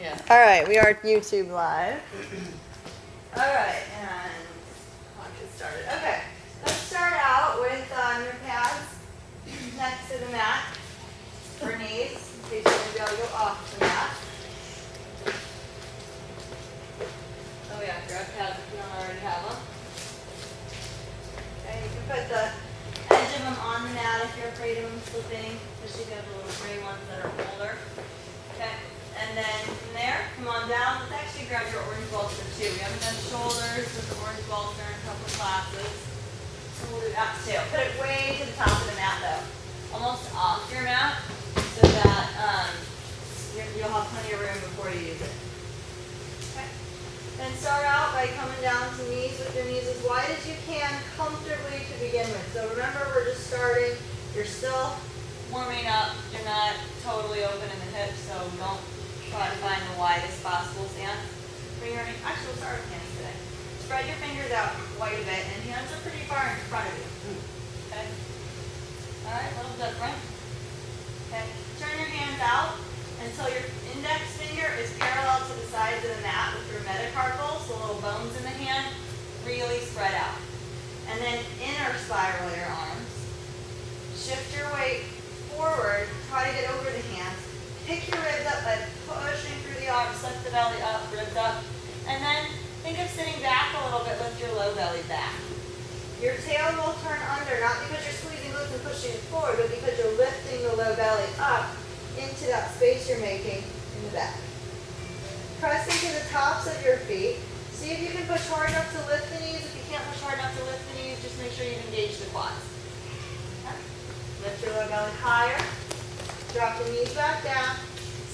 Yeah. All right, we are YouTube live. All right, and I'll get started. Okay, let's start out with your pads next to the mat for knees, in case you're going to be able to go off the mat. Oh yeah, grab pads if you don't already have them. Okay, you can put the edge of them on the mat if you're afraid of them slipping, especially if you have the little gray ones that are older. Okay. And then from there, come on down. Let's actually grab your orange bolster too. We haven't done shoulders with the orange bolster in a couple of classes. So we'll do that too. Put it way to the top of the mat though. Almost off your mat so that you'll have plenty of room before you use it. Okay. Then start out by coming down to knees with your knees as wide as you can comfortably to begin with. So remember, we're just starting. You're still warming up. You're not totally open in the hips, so don't try to find the widest possible stance. Bring your, actually we'll start with hands today. Spread your fingers out quite a bit, and hands are pretty far in front of you. Okay? Alright, a little different. Okay, turn your hands out until your index finger is parallel to the sides of the mat with your metacarpals, the little bones in the hand, really spread out. And then inner spiral your arms. Shift your weight forward, try to get over the hands. Pick your ribs up by pushing through the arms, lift the belly up, ribs up. And then think of sitting back a little bit, lift your low belly back. Your tail will turn under, not because you're squeezing glutes and pushing it forward, but because you're lifting the low belly up into that space you're making in the back. Press into the tops of your feet. See if you can push hard enough to lift the knees. If you can't push hard enough to lift the knees, just make sure you engage the quads. Okay. Lift your low belly higher. Drop the knees back down.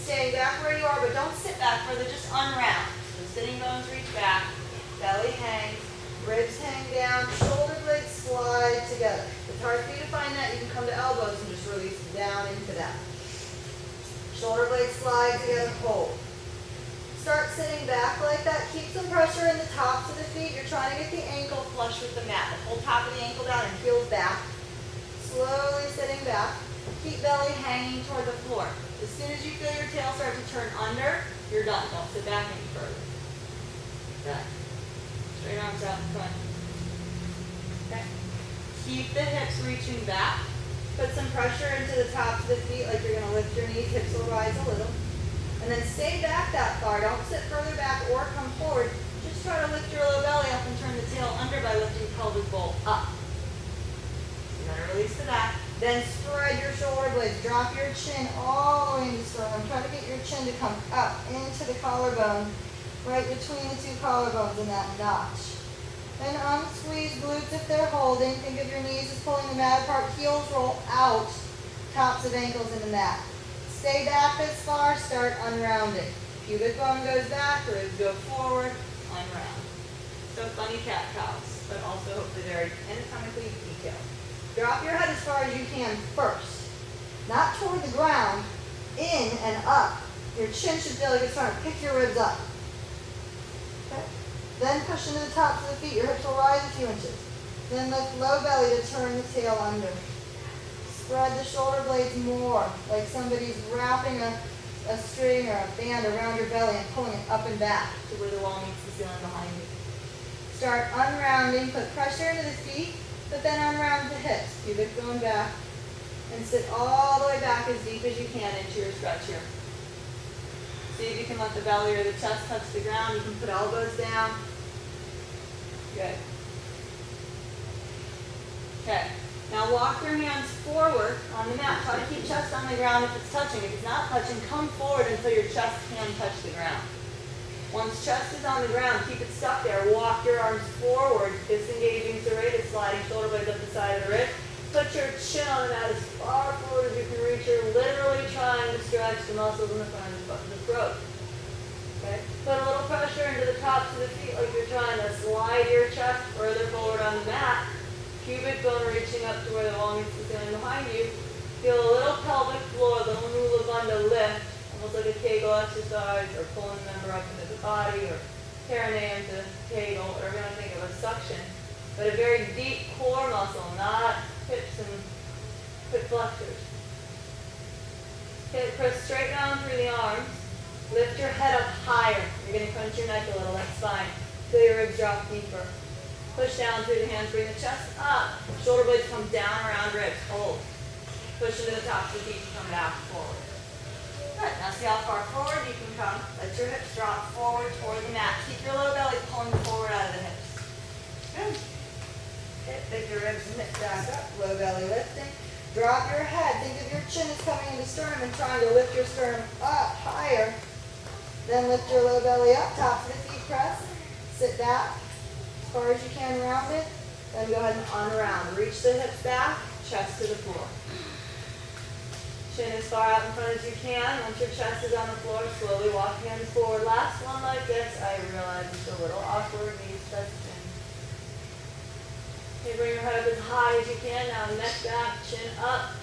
Staying back where you are, but don't sit back further, just unround. So sitting bones reach back, belly hangs, ribs hang down, shoulder blades slide together. If it's hard for you to find that, you can come to elbows and just release down into that. Shoulder blades slide together, hold. Start sitting back like that. Keep some pressure in the tops of the feet. You're trying to get the ankle flush with the mat. The whole top of the ankle down and heels back. Slowly sitting back. Keep belly hanging toward the floor. As soon as you feel your tail start to turn under, you're done. Don't sit back any further. Good. Straight arms out in front. Okay. Keep the hips reaching back. Put some pressure into the tops of the feet like you're going to lift your knees. Hips will rise a little. And then stay back that far. Don't sit further back or come forward. Just try to lift your low belly up and turn the tail under by lifting pelvic bowl up. You're going to release the back. Then spread your shoulder blades. Drop your chin all the way into sternum. Try to get your chin to come up into the collarbone, right between the two collarbones in that notch. Then unsqueeze glutes if they're holding. Think of your knees as pulling the mat apart. Heels roll out. Tops of ankles in the mat. Stay back this far. Start unrounding. Pubic bone goes back. Ribs go forward. Unround. So funny cat-cows, but also hopefully very anatomically detailed. Drop your head as far as you can first. Not toward the ground, in and up. Your chin should feel like it's trying to pick your ribs up. Okay? Then push into the tops of the feet. Your hips will rise a few inches. Then lift low belly to turn the tail under. Spread the shoulder blades more, like somebody's wrapping a string or a band around your belly and pulling it up and back to where the wall meets the ceiling behind you. Start unrounding. Put pressure into the feet. But then unround the hips, pubic bone back, and sit all the way back as deep as you can into your stretch here. See if you can let the belly or the chest touch the ground. You can put elbows down. Good. Okay. Now walk your hands forward on the mat. Try to keep chest on the ground if it's touching. If it's not touching, come forward until your chest can touch the ground. Once chest is on the ground, keep it stuck there. Walk your arms forward, disengaging serratus, sliding shoulder blades up the side of the wrist. Put your chin on the mat as far forward as you can reach. You're literally trying to stretch the muscles in the front of the throat. Okay? Put a little pressure into the tops of the feet like you're trying to slide your chest further forward on the mat. Pubic bone reaching up to where the wall meets the ceiling behind you. Feel a little pelvic floor, the mula bandha lift. Almost like a Kegel exercise, or pulling the member up into the body, or perineum to Kegel, whatever you want to think of as suction. But a very deep core muscle, not hips and hip flexors. Okay, press straight down through the arms. Lift your head up higher. You're going to crunch your neck a little, that's fine. Feel your ribs drop deeper. Push down through the hands, bring the chest up. Shoulder blades come down around ribs, hold. Push into the tops of the feet and come back forward. Good, now see how far forward you can come. Let your hips drop forward toward the mat. Keep your low belly pulling forward out of the hips. Good. Okay, pick your ribs and hips back up, low belly lifting. Drop your head, think of your chin is coming into sternum and trying to lift your sternum up higher. Then lift your low belly up, tops of the feet press. Sit back as far as you can around it. Then go ahead and on-around. Reach the hips back, chest to the floor. Chin as far out in front as you can. Once your chest is on the floor, slowly walk hands forward. Last one like this. I realize it's a little awkward. Knees touch chin. Okay, bring your head up as high as you can. Now neck back, chin up.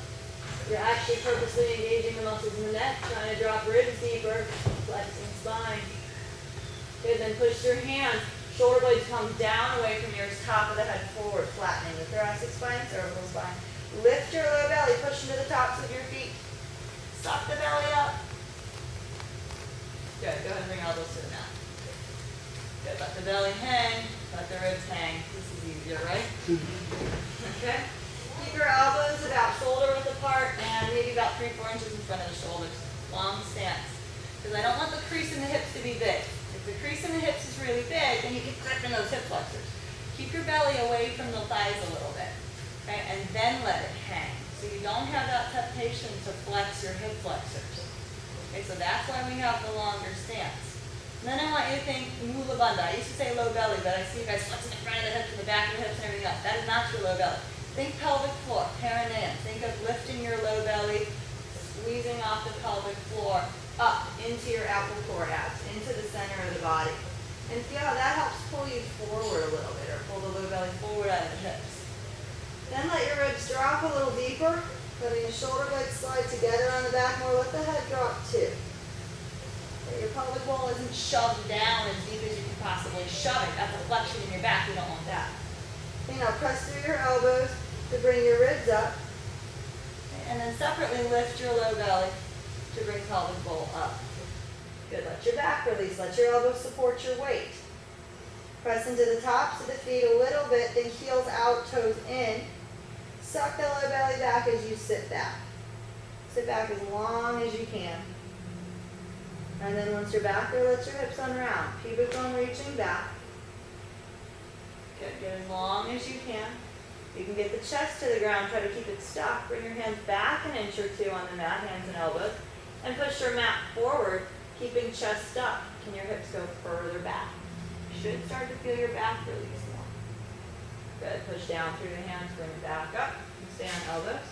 You're actually purposely engaging the muscles in the neck, trying to drop ribs deeper, flexing spine. Good, then push your hands. Shoulder blades come down away from yours, top of the head forward, flattening the thoracic spine, cervical spine. Lift your low belly, push into the tops of your feet. Suck the belly up. Good, go ahead and bring elbows to the mat. Good, let the belly hang, let the ribs hang. This is easier, right? Okay. Keep your elbows about shoulder width apart and maybe about 3-4 inches in front of the shoulders. Long stance. Because I don't want the crease in the hips to be big. If the crease in the hips is really big, then you get grip in those hip flexors. Keep your belly away from the thighs a little bit. Okay, and then let it hang. So you don't have that temptation to flex your hip flexors. Okay, so that's why we have the longer stance. And then I want you to think mula bandha. I used to say low belly, but I see you guys flexing the front of the hips and the back of the hips and everything else. That is not your low belly. Think pelvic floor, perineum. Think of lifting your low belly, squeezing off the pelvic floor, up into your apple core abs, into the center of the body. And feel how that helps pull you forward a little bit, or pull the low belly forward out of the hips. Then let your ribs drop a little deeper, letting the shoulder blades slide together on the back more. Let the head drop too. That your pelvic bowl isn't shoved down as deep as you can possibly shove it. That's a flexion in your back. We don't want that. Okay, now press through your elbows to bring your ribs up. Okay, and then separately lift your low belly to bring pelvic bowl up. Good. Let your back release. Let your elbows support your weight. Press into the tops of the feet a little bit, then heels out, toes in. Suck the low belly back as you sit back. Sit back as long as you can. And then once you're back there, let your hips unround. Pubic bone reaching back. Good. Get as long as you can. You can get the chest to the ground. Try to keep it stuck. Bring your hands back an inch or two on the mat, hands and elbows. And push your mat forward, keeping chest stuck. Can your hips go further back? You should start to feel your back release more. Good. Push down through the hands, bring it back up. And stay on elbows.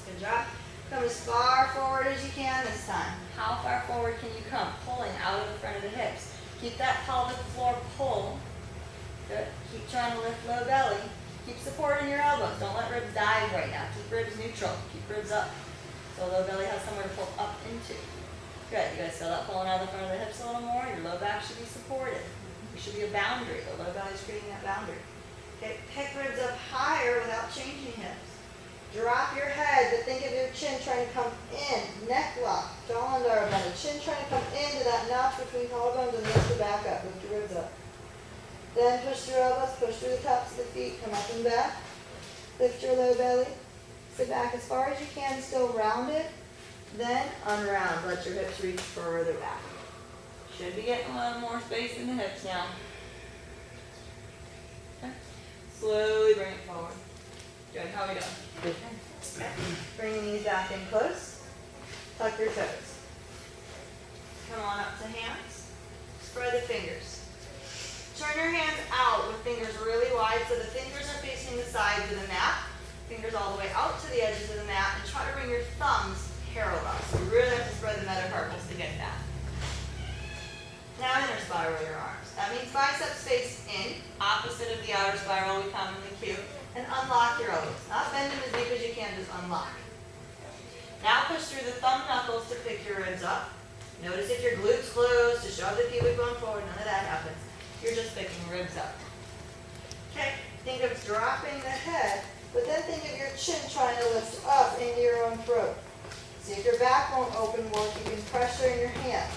Good job. Come as far forward as you can this time. How far forward can you come? Pulling out of the front of the hips. Keep that pelvic floor pull. Good. Keep trying to lift low belly. Keep supporting your elbows. Don't let ribs dive right now. Keep ribs neutral. Keep ribs up. So low belly has somewhere to pull up into. Good. You guys feel that pulling out of the front of the hips a little more? Your low back should be supported. There should be a boundary. The low belly is creating that boundary. Okay. Pick ribs up higher without changing hips. Drop your head, but think of your chin trying to come in. Neck lock. Jaw under our belly. Chin trying to come into that notch between collarbones and lift the back up. Lift your ribs up. Then push your elbows, push through the tops of the feet, come up and back. Lift your low belly. Sit back as far as you can, still round it. Then unround. Let your hips reach further back. Should be getting a little more space in the hips now. Okay. Slowly bring it forward. Good. How are we doing? Good. Okay. Bring the knees back in close. Tuck your toes. Come on up to hands. Spread the fingers. Turn your hands out with fingers really wide so the fingers are facing the sides of the mat. Fingers all the way out to the edges of the mat, and try to bring your thumbs parallel. So you really have to spread the metacarpals to get that. Now inner spiral your arms. That means biceps face in, opposite of the outer spiral we commonly cue, and unlock your elbows. Not bend them as deep as you can, just unlock. Now push through the thumb knuckles to pick your ribs up. Notice if your glutes close to shove the pubic bone forward, none of that happens. You're just picking ribs up. Okay, think of dropping the head, but then think of your chin trying to lift up into your own throat. See if your back won't open more, you can pressure in your hands.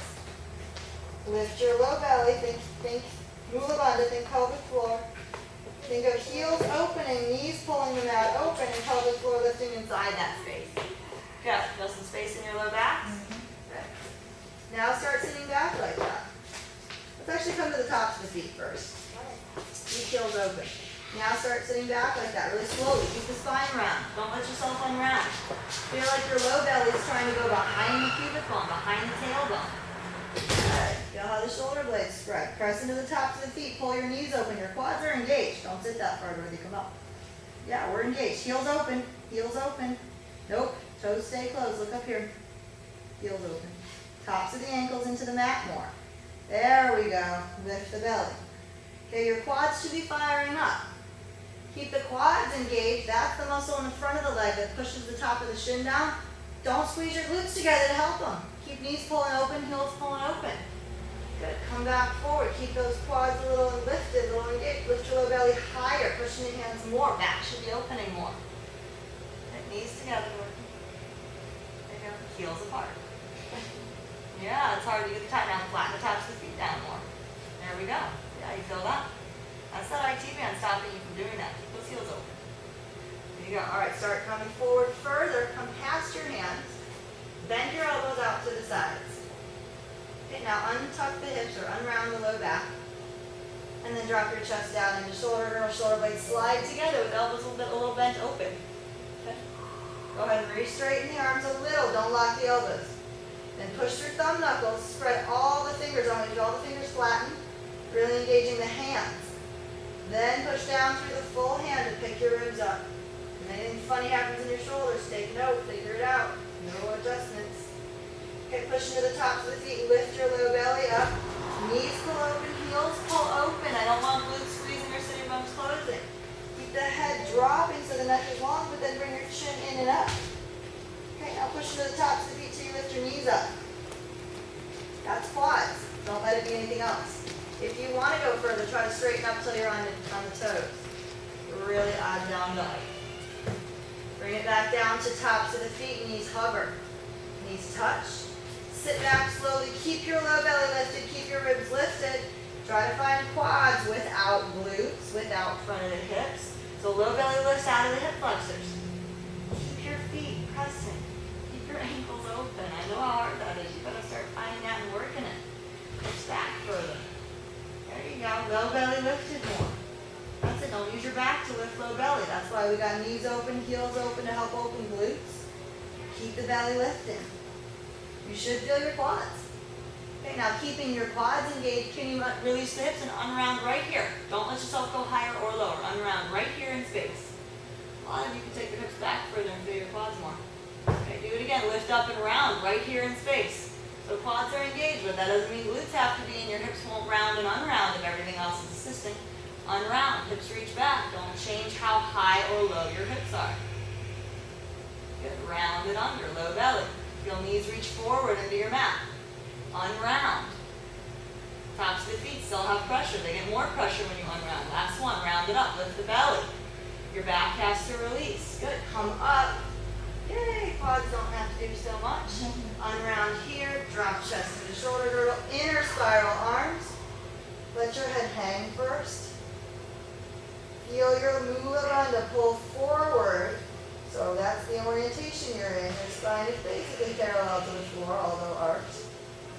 Lift your low belly, think mula bandha, think pelvic floor. Think of heels opening, knees pulling the mat open, and pelvic floor lifting inside that space. Good. Feel some space in your low back. Good. Now start sitting back like that. Let's actually come to the tops of the feet first. Keep heels open. Now start sitting back like that, really slowly. Keep the spine round. Don't let yourself unround. Feel like your low belly is trying to go behind the pubic bone, behind the tailbone. Good. Feel how the shoulder blades spread. Press into the tops of the feet. Pull your knees open. Your quads are engaged. Don't sit that far where they come up. Yeah, we're engaged. Heels open. Heels open. Nope. Toes stay closed. Look up here. Heels open. Tops of the ankles into the mat more. There we go. Lift the belly. Okay, your quads should be firing up. Keep the quads engaged. That's the muscle in the front of the leg that pushes the top of the shin down. Don't squeeze your glutes together to help them. Keep knees pulling open, heels pulling open. Good. Come back forward. Keep those quads a little lifted, a little engaged. Lift your low belly higher. Pushing your hands more. Back should be opening more. Good. Knees together. There you go. Heels apart. Yeah, it's hard to get the top down. Flatten the tops of the feet down more. There we go. Yeah, you feel that? That's that IT band stopping you from doing that. Keep those heels open. There you go. All right, start coming forward further. Come past your hands. Bend your elbows out to the sides. Okay, now untuck the hips or unround the low back. And then drop your chest down into shoulder girdle, shoulder blades slide together with elbows a little bent open. Okay. Go ahead and re-straighten the arms a little. Don't lock the elbows. Then push your thumb knuckles. Spread all the fingers. I want you to get all the fingers flattened. Really engaging the hands. Then push down through the full hand and pick your ribs up. If anything funny happens in your shoulders, take note, figure it out. No adjustments. Okay, push into the tops of the feet. Lift your low belly up. Knees pull open, heels pull open. I don't want glutes squeezing or sitting bones closing. Keep the head dropping so the neck is long, but then bring your chin in and up. Okay, now push into the tops of the feet till you lift your knees up. That's quads. Don't let it be anything else. If you want to go further, try to straighten up till you're on the toes. Really odd down dog. Bring it back down to tops of the feet, knees hover. Knees touch. Sit back slowly. Keep your low belly lifted. Keep your ribs lifted. Try to find quads without glutes, without front of the hips. So low belly lifts out of the hip flexors. Keep your feet pressing. Keep your ankles open. I know how hard that is. You gotta start finding that and working it. Push back further. There you go. Low belly lifted more. That's it. Don't use your back to lift low belly. That's why we got knees open, heels open to help open glutes. Keep the belly lifted. You should feel your quads. Okay, now keeping your quads engaged, can you release the hips and unround right here? Don't let yourself go higher or lower. Unround right here in space. A lot of you can take your hips back further and feel your quads more. Okay, do it again. Lift up and round right here in space. So quads are engaged, but that doesn't mean glutes have to be and your hips won't round and unround if everything else is assisting. Unround, hips reach back. Don't change how high or low your hips are. Good, round it under, low belly. Feel knees reach forward into your mat. Unround. Tops of the feet still have pressure. They get more pressure when you unround. Last one, round it up, lift the belly. Your back has to release. Good, come up. Yay, quads don't have to do so much. Unround here, drop chest to the shoulder girdle, inner spiral arms. Let your head hang first. Feel your mula bandha pull forward. So that's the orientation you're in. Your spine is basically parallel to the floor, although arched.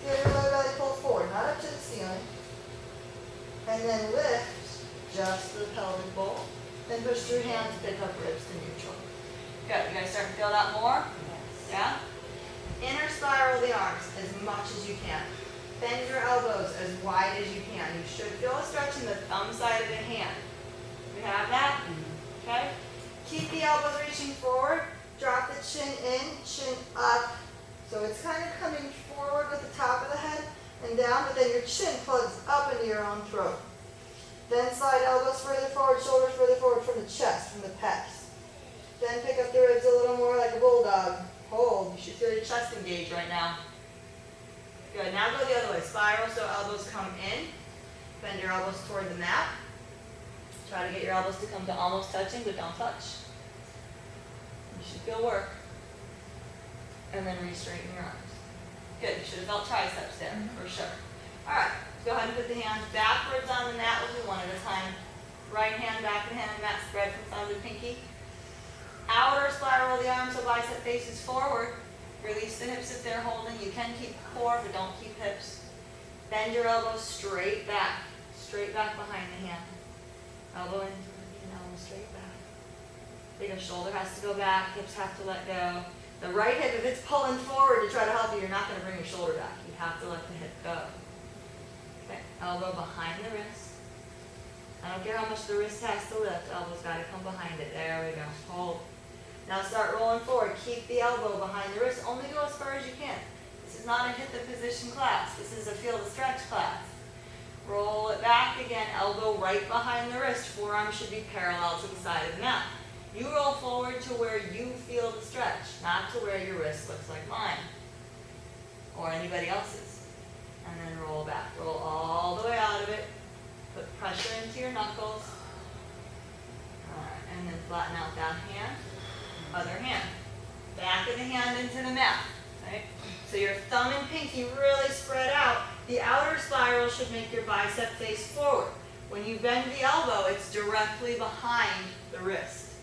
Feel your low belly pull forward, not up to the ceiling. And then lift just the pelvic bowl. Then push through hands, pick up ribs to neutral. Good. You guys starting to feel that more? Yes. Yeah? Inner spiral the arms as much as you can. Bend your elbows as wide as you can. You should feel a stretch in the thumb side of the hand. You have that? Okay? Keep the elbows reaching forward. Drop the chin in, chin up. So it's kind of coming forward with the top of the head and down, but then your chin plugs up into your own throat. Then slide elbows further forward, shoulders further forward from the chest, from the pecs. Then pick up the ribs a little more like a bulldog. Hold. You should feel your chest engaged right now. Good. Now go the other way. Spiral so elbows come in. Bend your elbows toward the mat. Try to get your elbows to come to almost touching, but don't touch. You should feel work. And then re-straighten your arms. Good, you should have felt triceps there, for sure. All right, go ahead and put the hands backwards on the mat. We'll do one at a time. Right hand back of the hand on the mat, spread from thumb to pinky. Outer spiral the arms so bicep faces forward. Release the hips if they're holding. You can keep core, but don't keep hips. Bend your elbows straight back behind the hand. Elbow in, and elbow straight back. Bigger shoulder has to go back, hips have to let go. The right hip, if it's pulling forward to try to help you, you're not going to bring your shoulder back. You have to let the hip go. Okay, elbow behind the wrist. I don't care how much the wrist has to lift, elbow's got to come behind it. There we go, hold. Now start rolling forward. Keep the elbow behind the wrist. Only go as far as you can. This is not a hit the position class. This is a feel the stretch class. Roll it back again, elbow right behind the wrist. Forearm should be parallel to the side of the mat. You roll forward to where you feel the stretch, not to where your wrist looks like mine or anybody else's. And then roll back. Roll all the way out of it. Put pressure into your knuckles. All right, and then flatten out that hand. Other hand. Back of the hand into the mat. Right? So your thumb and pinky really spread out. The outer spiral should make your bicep face forward. When you bend the elbow, it's directly behind the wrist.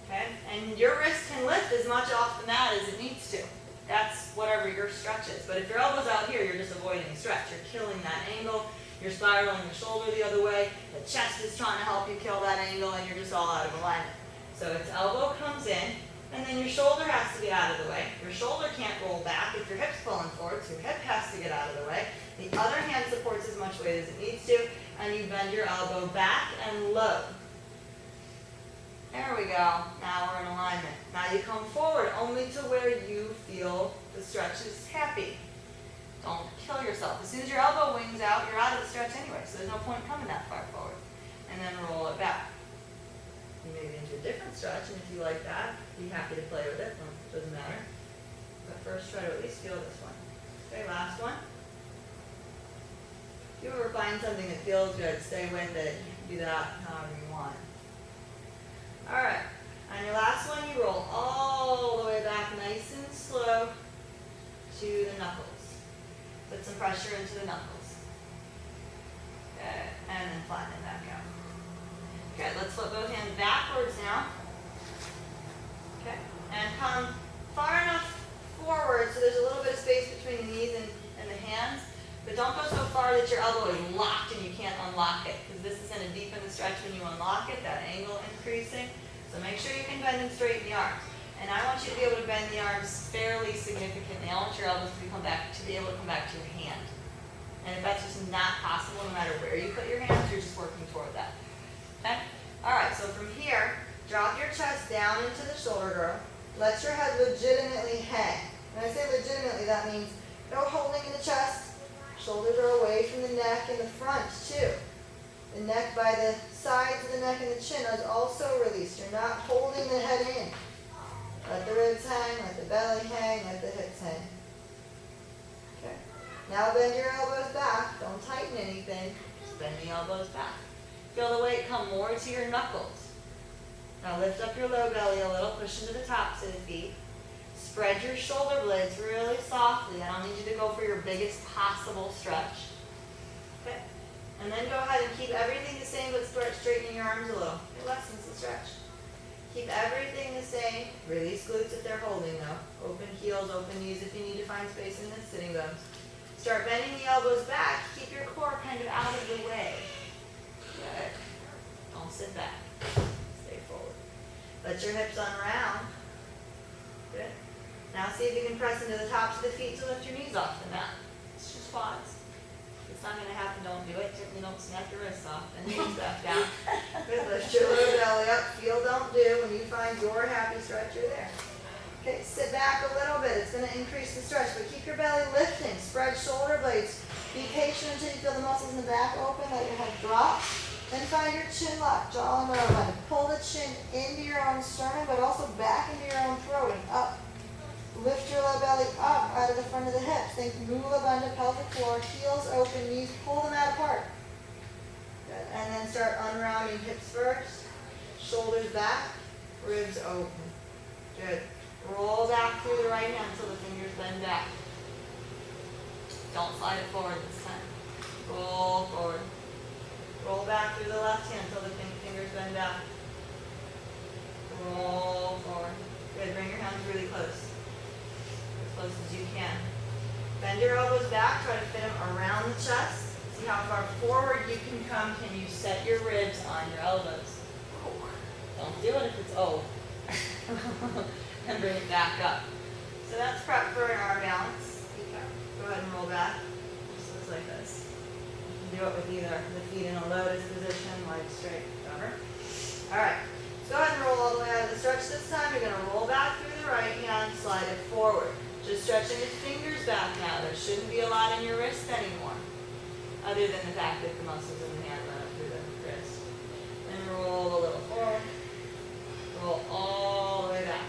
Okay? And your wrist can lift as much off the mat as it needs to. That's whatever your stretch is. But if your elbow's out here, you're just avoiding the stretch. You're killing that angle. You're spiraling your shoulder the other way. The chest is trying to help you kill that angle, and you're just all out of alignment. So its elbow comes in, and then your shoulder has to get out of the way. Your shoulder can't roll back if your hip's pulling forward, so your hip has to get out of the way. The other hand supports as much weight as it needs to, and you bend your elbow back and low. There we go. Now we're in alignment. Now you come forward only to where you feel the stretch is happy. Don't kill yourself. As soon as your elbow wings out, you're out of the stretch anyway, so there's no point coming that far forward. And then roll it back. You may get into a different stretch, and if you like that, be happy to play with it. Well, it doesn't matter. But first, try to at least feel this one. Okay, last one. If you ever find something that feels good, stay with it. You can do that however you want. All right. On your last one, you roll all the way back nice and slow to the knuckles. Put some pressure into the knuckles. Okay, and then flatten it back out. Okay, let's flip both hands backwards now. Okay, and come far enough forward so there's a little bit of space between the knees and the hands, but don't go so far that your elbow is locked and you can't unlock it, because this is going to deepen the stretch when you unlock it, that angle increasing. So make sure you can bend and straighten the arms. And I want you to be able to bend the arms fairly significantly. I want your elbows to be able to come back to your hand. And if that's just not possible, no matter where you put your hands, you're just working toward that. Okay? All right, so from here, drop your chest down into the shoulder girdle. Let your head legitimately hang. When I say legitimately, that means no holding in the chest. Shoulders are away from the neck and the front, too. The neck by the sides of the neck and the chin is also released. You're not holding the head in. Let the ribs hang, let the belly hang, let the hips hang. Okay. Now bend your elbows back. Don't tighten anything. Just bend the elbows back. Feel the weight come more to your knuckles. Now lift up your low belly a little. Push into the tops of the feet. Spread your shoulder blades really softly. I don't need you to go for your biggest possible stretch. Okay. And then go ahead and keep everything the same, but start straightening your arms a little. It lessens the stretch. Keep everything the same. Release glutes if they're holding though. Open heels, open knees if you need to find space in the sitting bones. Start bending the elbows back. Keep your core kind of out of the way. Good. Don't sit back. Stay forward. Let your hips unround. Good. Now see if you can press into the tops of the feet to lift your knees off the mat. It's just quads. It's not going to happen, don't do it. Certainly don't snap your wrists off and knees back down. Good, lift your lower belly up. Feel, don't do. When you find your happy stretch, you're there. Okay, sit back a little bit. It's going to increase the stretch, but keep your belly lifting. Spread shoulder blades. Be patient until you feel the muscles in the back open. Let your head drop. Then find your chin lock, jaw and lower body. Pull the chin into your own sternum, but also back into your own throat and up. Lift your low belly up out of the front of the hips. Think mula bandha, pelvic floor, heels open, knees, pull them out apart. Good. And then start unrounding hips first. Shoulders back, ribs open. Good. Roll back through the right hand until the fingers bend back. Don't slide it forward this time. Roll forward. Roll back through the left hand until the fingers bend back. Roll forward. Good. Bring your hands really close. As close as you can. Bend your elbows back. Try to fit them around the chest. See how far forward you can come. Can you set your ribs on your elbows? Don't do it if it's and bring it back up. So that's prep for an arm balance. Go ahead and roll back. Just looks like this. You can do it with either the feet in a lotus position, legs straight, whatever. All right. So go ahead and roll all the way out of the stretch this time. You're going to roll back through the right hand, slide it forward. Just stretching the fingers back now. There shouldn't be a lot in your wrist anymore, other than the fact that the muscles in the hand run up through the wrist. And roll a little forward. Roll all the way back.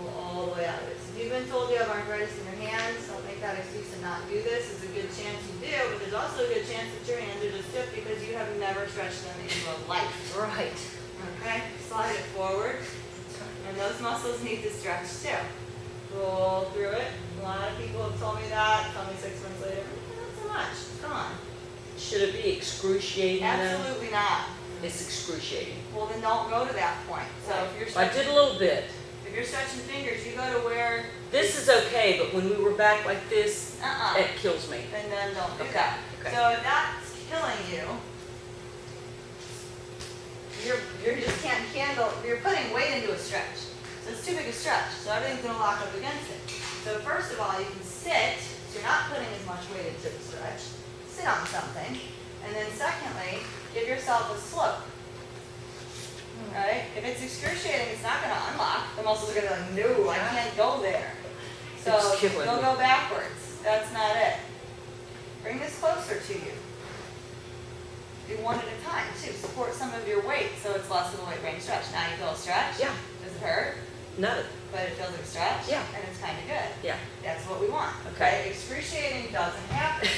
Roll all the way out of it. So if you've been told you have arthritis in your hands, don't make that excuse to not do this. There's a good chance you do, but there's also a good chance that your hands are just stiff because you have never stretched them in your life. Right. Okay? Slide it forward. And those muscles need to stretch too. Roll through it. A lot of people have told me that. Tell me 6 months later, not so much. Come on. Should it be excruciating though? Absolutely not. It's excruciating. Well, then don't go to that point. So if you're I did a little bit. if you're stretching fingers, you go to where, This is okay, but when we were back like this, it kills me. then don't do Okay, that. okay. So if that's killing you, you just can't handle, you're putting weight into a stretch. So it's too big a stretch, so everything's gonna lock up against it. So first of all, you can sit, so you're not putting as much weight into the stretch. Sit on something. And then secondly, give yourself a slope. Right? If it's excruciating, it's not gonna unlock. The muscles are gonna be like, no, I can't go there. So It's killing you'll me. go backwards. That's not it. Bring this closer to you. Do one at a time too. Support some of your weight so it's less of a weight range stretch. Now you feel a stretch? Yeah. Does it hurt? No. But it feels like a stretch? Yeah. And it's kind of good. Yeah. That's what we want. Okay. Excruciating doesn't happen.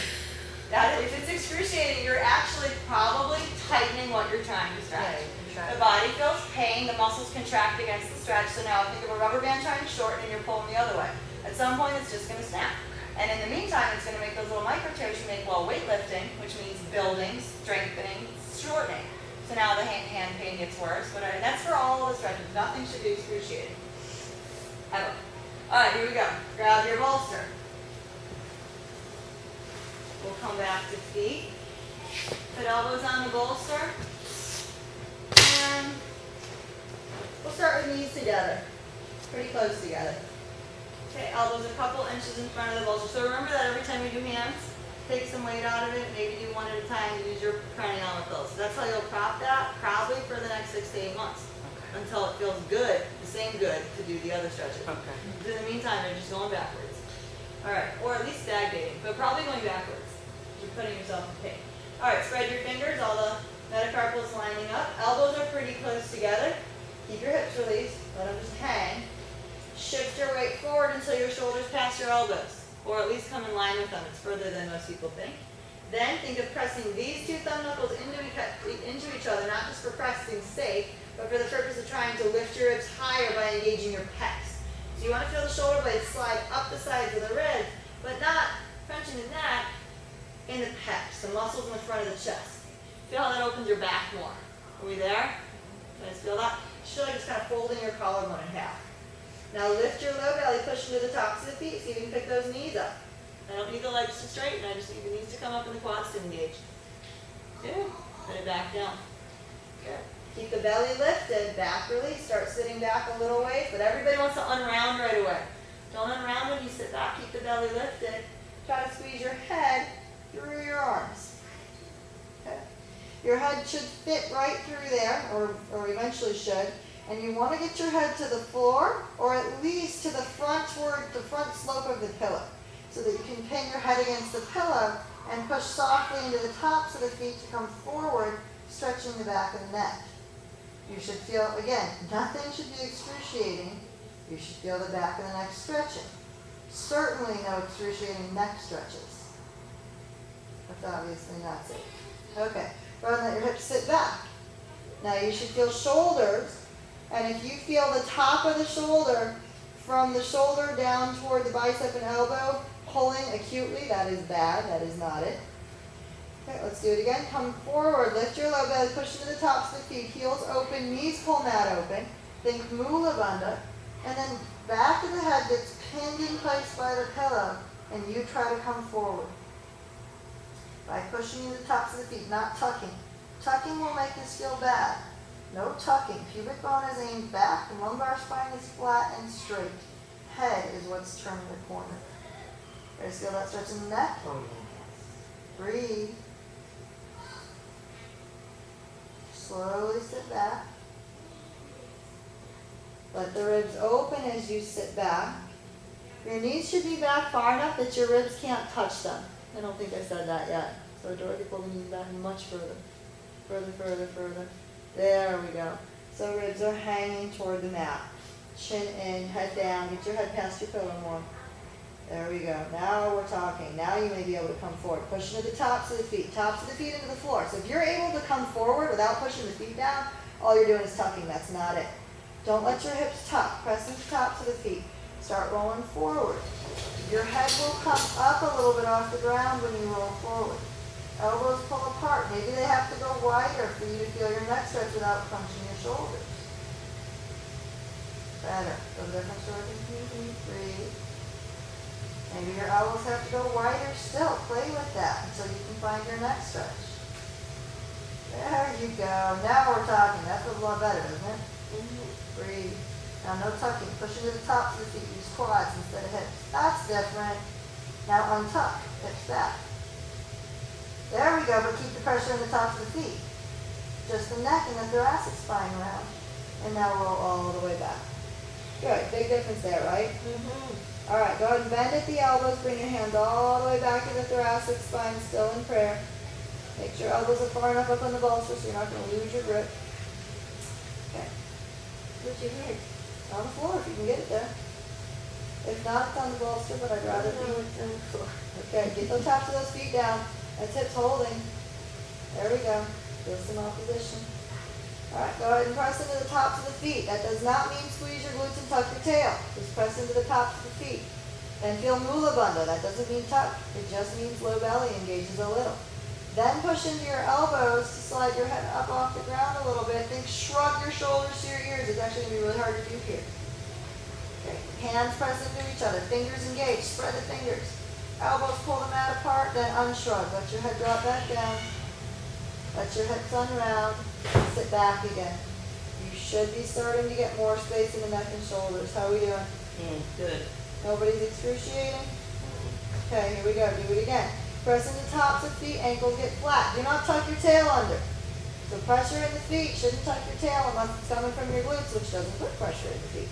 If it's excruciating, you're actually probably tightening what you're trying to stretch. The body feels pain, the muscles contract against the stretch, so now think of a rubber band trying to shorten and you're pulling the other way. At some point it's just going to snap. And in the meantime, it's going to make those little micro tears you make while weightlifting, which means building, strengthening, shortening. So now the hand pain gets worse, but that's for all of the stretches. Nothing should be excruciating. Ever. Alright, here we go. Grab your bolster. We'll come back to feet. Put elbows on the bolster. And we'll start with knees together. Pretty close together. Okay, elbows a couple inches in front of the bolster. So remember that every time you do hands, take some weight out of it, maybe do one at a time and use your cranial-muscles. That's how you'll prop that probably for the next 6 to 8 months. Until it feels good, the same good, to do the other stretches. Okay. In the meantime, you're just going backwards. Alright, or at least stagnating, but probably going backwards. You're putting yourself in pain. Alright, spread your fingers, all the metacarpals lining up. Elbows are pretty close together. Keep your hips released, let them just hang. Shift your weight forward until your shoulders pass your elbows, or at least come in line with them. It's further than most people think. Then think of pressing these two thumb knuckles into each other, not just for pressing's sake, but for the purpose of trying to lift your ribs higher by engaging your pecs. So you want to feel the shoulder blades slide up the sides of the ribs, but not crunching the neck in the pecs, the muscles in the front of the chest. Feel how that opens your back more. Are we there? You guys feel that? Just feel like it's kind of folding your collarbone in half. Now lift your low belly, push into the tops of the feet, so you can pick those knees up. I don't need the legs to straighten, I just need the knees to come up and the quads to engage. Good. Put it back down. Good. Keep the belly lifted, back release, start sitting back a little ways, but everybody wants to unround right away. Don't unround when you sit back, keep the belly lifted. Try to squeeze your head through your arms. Okay. Your head should fit right through there, or eventually should, and you want to get your head to the floor, or at least to the front toward the front slope of the pillow, so that you can pin your head against the pillow and push softly into the tops of the feet to come forward, stretching the back of the neck. You should feel, again, nothing should be excruciating. You should feel the back of the neck stretching. Certainly no excruciating neck stretches. That's obviously not safe. Okay, go ahead and let your hips sit back. Now you should feel shoulders And if you feel the top of the shoulder, from the shoulder down toward the bicep and elbow, pulling acutely, that is bad, that is not it. Okay, let's do it again. Come forward, lift your low belly, push into the tops of the feet, heels open, knees pull mat open. Think Mula Bandha, and then back of the head gets pinned in place by the pillow, and you try to come forward by pushing into the tops of the feet, not tucking. Tucking will make this feel bad. No tucking. Pubic bone is aimed back, the lumbar spine is flat and straight. Head is what's turning the corner. Guys, feel that stretch in the neck? Breathe. Slowly sit back. Let the ribs open as you sit back. Your knees should be back far enough that your ribs can't touch them. I don't think I said that yet. So Dorothy, pull the knees back much further. Further, further, further. There we go. So ribs are hanging toward the mat. Chin in, head down. Get your head past your pillow more. There we go. Now we're talking. Now you may be able to come forward. Push into the tops of the feet. Tops of the feet into the floor. So if you're able to come forward without pushing the feet down, all you're doing is tucking. That's not it. Don't let your hips tuck. Press into the tops of the feet. Start rolling forward. Your head will come up a little bit off the ground when you roll forward. Elbows pull apart. Maybe they have to go wider for you to feel your neck stretch without crunching your shoulders. Better. Feel the difference, Dorothy? Breathe. Maybe your elbows have to go wider still. Play with that until you can find your neck stretch. There you go. Now we're talking. That feels a lot better, doesn't it? Breathe. Now no tucking. Push into the tops of the feet. Use quads instead of hips. That's different. Now untuck. Hips back. There we go, but keep the pressure on the tops of the feet. Just the neck and the thoracic spine around. And now roll all the way back. Good. Big difference there, right? All right, go ahead and bend at the elbows. Bring your hands all the way back to the thoracic spine, still in prayer. Make sure your elbows are far enough up on the bolster so you're not going to lose your grip. Okay. Where's your head? On the floor if you can get it there. If not, it's on the bolster, but I'd rather be on the floor. Okay, get those tops of those feet down. That's hips holding. There we go. Feel some opposition. All right, go ahead and press into the tops of the feet. That does not mean squeeze your glutes and tuck your tail. Just press into the tops of the feet. And feel Mula Bandha. That doesn't mean tuck. It just means low belly engages a little. Then push into your elbows to slide your head up off the ground a little bit. Think shrug your shoulders to your ears. It's actually going to be really hard to do here. Okay, hands press into each other. Fingers engaged. Spread the fingers. Elbows pull the mat apart, then unshrug. Let your head drop back down. Let your hips unround. Sit back again. You should be starting to get more space in the neck and shoulders. How are we doing? Good. Nobody's excruciating? Okay, here we go. Do it again. Press into tops of feet, ankles get flat. Do not tuck your tail under. So pressure in the feet. Shouldn't tuck your tail unless it's coming from your glutes, which doesn't put pressure in the feet.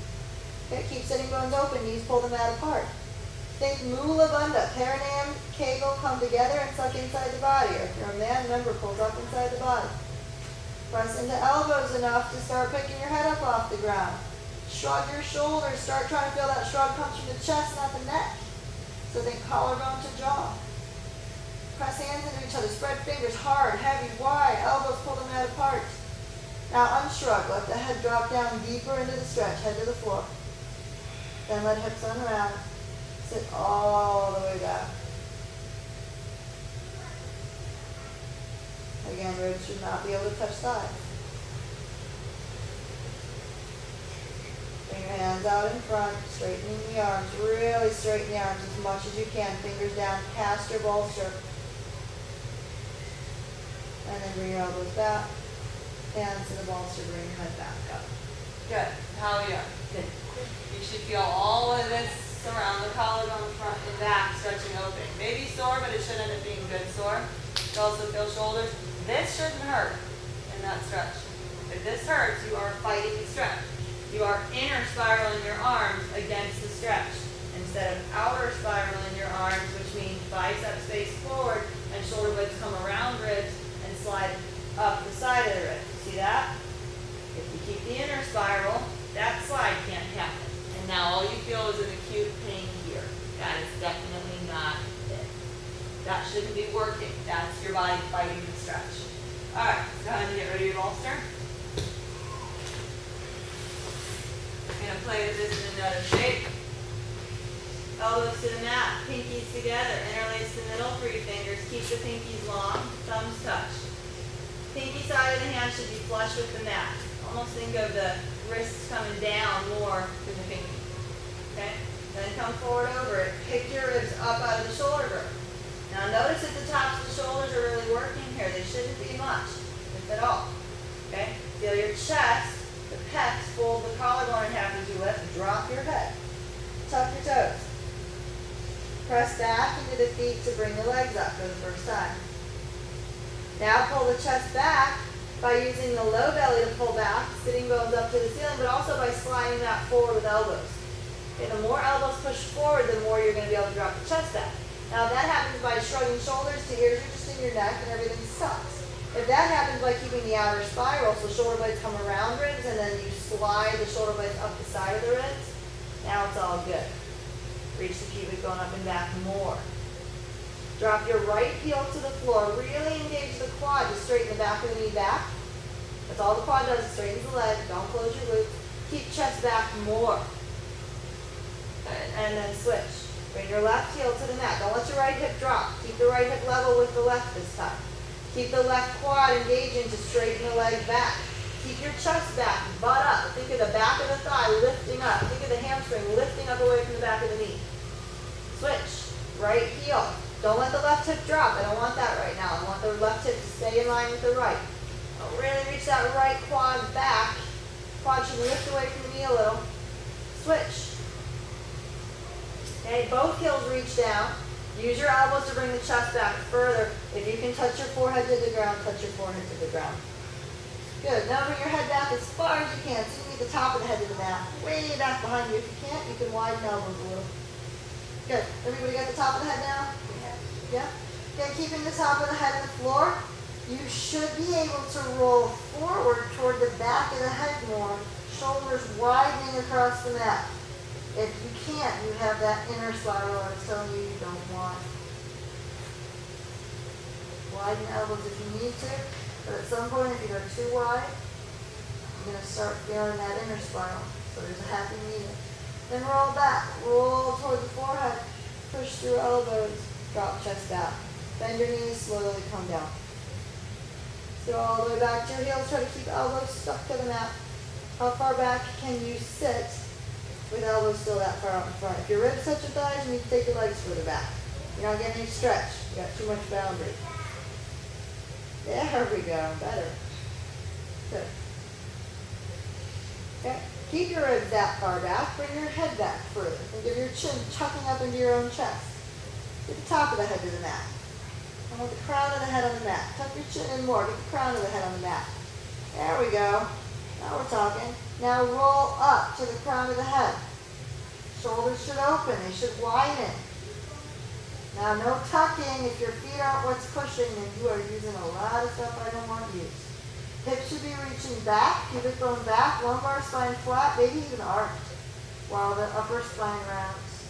Okay, keep sitting bones open. Knees pull the mat apart. Think Mula Bandha. Perineum, Kegel come together and suck inside the body. Or if you're a man, remember, pulls up inside the body. Press into elbows enough to start picking your head up off the ground. Shrug your shoulders. Start trying to feel that shrug comes from the chest, not the neck. So think collarbone to jaw. Press hands into each other. Spread fingers hard, heavy, wide. Elbows pull the mat apart. Now unshrug. Let the head drop down deeper into the stretch. Head to the floor. Then let hips unround. Sit all the way back. Again, ribs should not be able to touch thighs. Bring your hands out in front, straightening the arms. Really straighten the arms as much as you can. Fingers down past your bolster. And then bring your elbows back. Hands to the bolster, bring your head back up. Good. How are you? Good. You should feel all of this around the collarbone, front and back, stretching open. Maybe sore, but it should end up being good sore. You also feel shoulders. This shouldn't hurt in that stretch. If this hurts, you are fighting the stretch. You are inner spiraling your arms against the stretch instead of outer spiraling your arms, which means biceps face forward and shoulder blades come around ribs and slide up the side of the ribs. See that? If you keep the inner spiral, that slide can't happen. And now all you feel is an acute pain here. That is definitely not it. That shouldn't be working. That's your body fighting the stretch. All right, go ahead and get ready to bolster. play with this in another shape. Elbows to the mat, pinkies together, interlace the middle, 3 fingers, keep the pinkies long, thumbs touch. Pinky side of the hand should be flush with the mat. Almost think of the wrists coming down more to the pinky. Okay? Then come forward over it. Pick your ribs up out of the shoulder growth. Now notice that the tops of the shoulders are really working here. They shouldn't be much, if at all. Okay? Feel your chest, the pecs, fold the collarbone in half as you lift. Drop your head. Tuck your toes. Press back into the feet to bring the legs up for the first time. Now pull the chest back by using the low belly to pull back, sitting bones up to the ceiling, but also by sliding that forward with elbows. Okay, the more elbows push forward, the more you're going to be able to drop the chest back. Now that happens by shrugging shoulders to ears are just in your neck and everything sucks. If that happens by keeping the outer spiral, so shoulder blades come around ribs and then you slide the shoulder blades up the side of the ribs, now it's all good. Reach the pubic bone up and back more. Drop your right heel to the floor. Really engage the quad to straighten the back of the knee back. That's all the quad does, it straightens the leg. Don't close your glutes. Keep chest back more. Good. And then switch. Bring your left heel to the mat. Don't let your right hip drop. Keep the right hip level with the left this time. Keep the left quad engaging to straighten the leg back. Keep your chest back, butt up. Think of the back of the thigh lifting up. Think of the hamstring lifting up away from the back of the knee. Switch. Right heel. Don't let the left hip drop. I don't want that right now. I want the left hip to stay in line with the right. Don't really reach that right quad back. Quad should lift away from the knee a little. Switch. Okay, both heels reach down. Use your elbows to bring the chest back further. If you can touch your forehead to the ground, touch your forehead to the ground. Good. Now bring your head back as far as you can. So you need the top of the head to the mat. Way back behind you. If you can't, you can widen elbows a little. Good. Everybody got the top of the head now? Yeah? Okay, keeping the top of the head on the floor. You should be able to roll forward toward the back of the head more. Shoulders widening across the mat. If you can't, you have that inner spiral I was telling you don't want. Widen elbows if you need to. But at some point, if you go too wide, you're going to start feeling that inner spiral. So there's a happy medium. Then roll back. Roll toward the forehead. Push through elbows. Drop chest out. Bend your knees. Slowly come down. So all the way back to your heels. Try to keep elbows stuck to the mat. How far back can you sit with elbows still that far out in front? If your ribs touch your thighs, you need to take your legs further back. You're not getting any stretch. You got too much boundary. There we go. Better. Good. Okay. Keep your ribs that far back. Bring your head back further. Think of your chin tucking up into your own chest. Get the top of the head to the mat. I want the crown of the head on the mat. Tuck your chin in more. Get the crown of the head on the mat. There we go. Now we're talking. Now roll up to the crown of the head. Shoulders should open. They should widen. Now no tucking. If your feet aren't what's pushing, then you are using a lot of stuff I don't want to use. Hips should be reaching back, pubic bone back, lumbar spine flat, maybe even arched, while the upper spine rounds.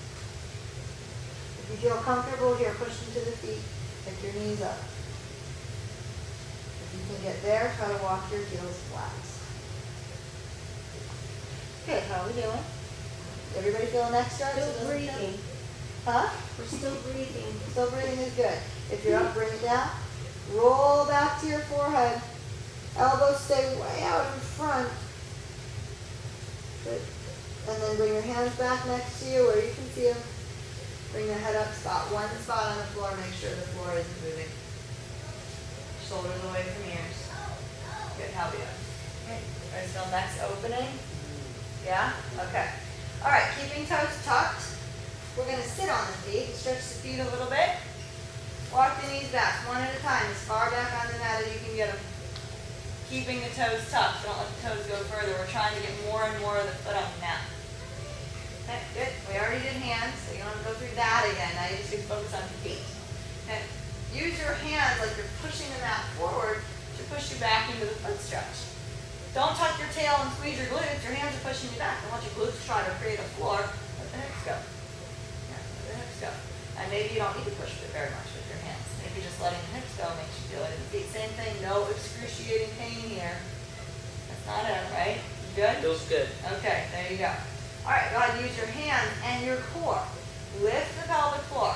If you feel comfortable here, push into the feet, pick your knees up. If you can get there, try to walk your heels flat. Good, how are we doing? Everybody feeling extra? Still breathing. Huh? We're still breathing. Still breathing is good. If you're up, bring it down. Roll back to your forehead. Elbows stay way out in front. Good. And then bring your hands back next to you where you can see them. Bring the head up, spot one spot on the floor. Make sure the floor isn't moving. Shoulders away from ears. Good, how we doing? Okay. Guys feel next opening? Yeah? Okay. All right, keeping toes tucked. We're going to sit on the feet. Stretch the feet a little bit. Walk the knees back, one at a time, as far back on the mat as you can get them. Keeping the toes tucked. Don't let the toes go further. We're trying to get more and more of the foot on the mat. Okay, good. We already did hands, so you don't have to go through that again. Now you just need to focus on your feet. Okay. Use your hands like you're pushing the mat forward to push you back into the foot stretch. Don't tuck your tail and squeeze your glutes. Your hands are pushing you back. Don't let your glutes try to create a floor. Let the hips go. Yeah, let the hips go. And maybe you don't need to push it very much with your hands. Maybe just letting the hips go makes you feel it in the feet. Same thing, no excruciating pain here. That's not it, right? Good? Feels good. Okay, there you go. All right, go ahead and use your hands and your core. Lift the pelvic floor.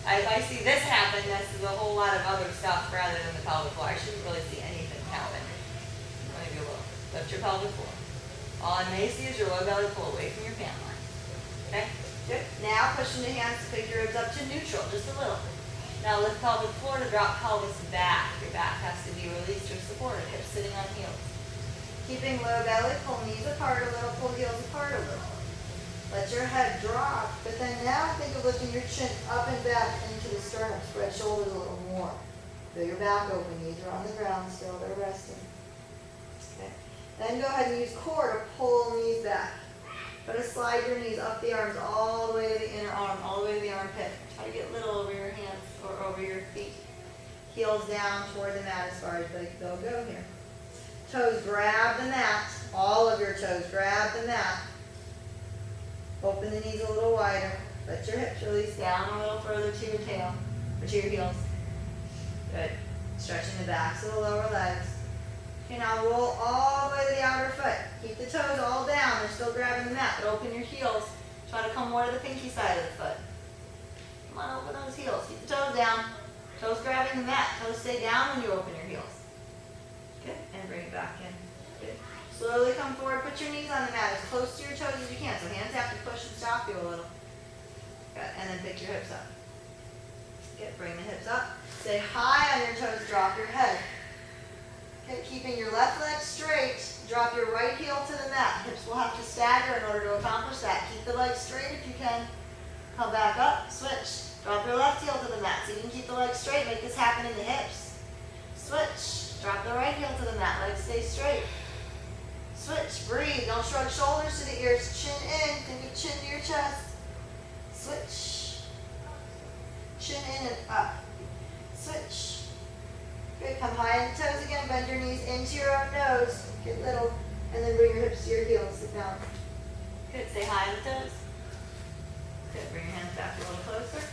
If I see this happen, this is a whole lot of other stuff rather than the pelvic floor. I shouldn't really see anything happen. Maybe a little. Lift your pelvic floor. All I may see is your low belly pull away from your pant line. Okay? Good. Now push into hands to pick your ribs up to neutral, just a little. Now lift pelvic floor to drop pelvis back. Your back has to be released or supported. Hips sitting on heels. Keeping low belly, pull knees apart a little, pull heels apart a little. Let your head drop, but then now think of lifting your chin up and back into the sternum. Spread shoulders a little more. Feel your back open. Knees are on the ground still. They're resting. Okay. Then go ahead and use core to pull knees back. Try to slide your knees up the arms all the way to the inner arm, all the way to the armpit. Try to get little over your hands or over your feet. Heels down toward the mat as far as they'll go here. Toes grab the mat. All of your toes grab the mat. Open the knees a little wider. Let your hips release down a little further to your tail, or to your heels. Good. Stretching the backs of the lower legs. Okay, now roll all the way to the outer foot. Keep the toes all down. They're still grabbing the mat, but open your heels. Try to come more to the pinky side of the foot. Come on, open those heels. Keep the toes down. Toes grabbing the mat. Toes stay down when you open your heels. Good. And bring it back in. Good. Slowly come forward. Put your knees on the mat as close to your toes as you can. So hands have to push and stop you a little. Good. And then pick your hips up. Good. Bring the hips up. Stay high on your toes. Drop your head. Okay. Keeping your left leg straight. Drop your right heel to the mat. Hips will have to stagger in order to accomplish that. Keep the leg straight if you can. Come back up. Switch. Drop your left heel to the mat so you can keep the leg straight. Make this happen in the hips. Switch. Drop the right heel to the mat. Legs stay straight. Switch. Breathe. Don't shrug shoulders to the ears. Chin in. Think of chin to your chest. Switch. Chin in and up. Switch. Good. Come high on the toes again. Bend your knees into your own nose. Get little. And then bring your hips to your heels. Sit down. Good. Stay high on the toes. Good. Bring your hands back a little closer.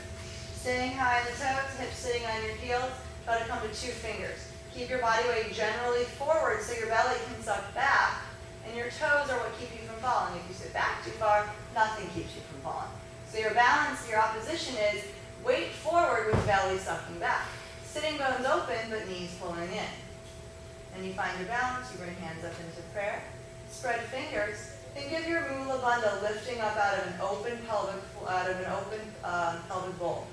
Staying high on the toes. Hips sitting on your heels. Try to come to 2 fingers. Keep your body weight generally forward so your belly can suck back. And your toes are what keep you from falling. If you sit back too far, nothing keeps you from falling. So your balance, your opposition is weight forward with belly sucking back. Sitting bones open, but knees pulling in. And you find your balance, you bring hands up into prayer. Spread fingers. Think of your Mula Bandha lifting up out of an open pelvic bowl.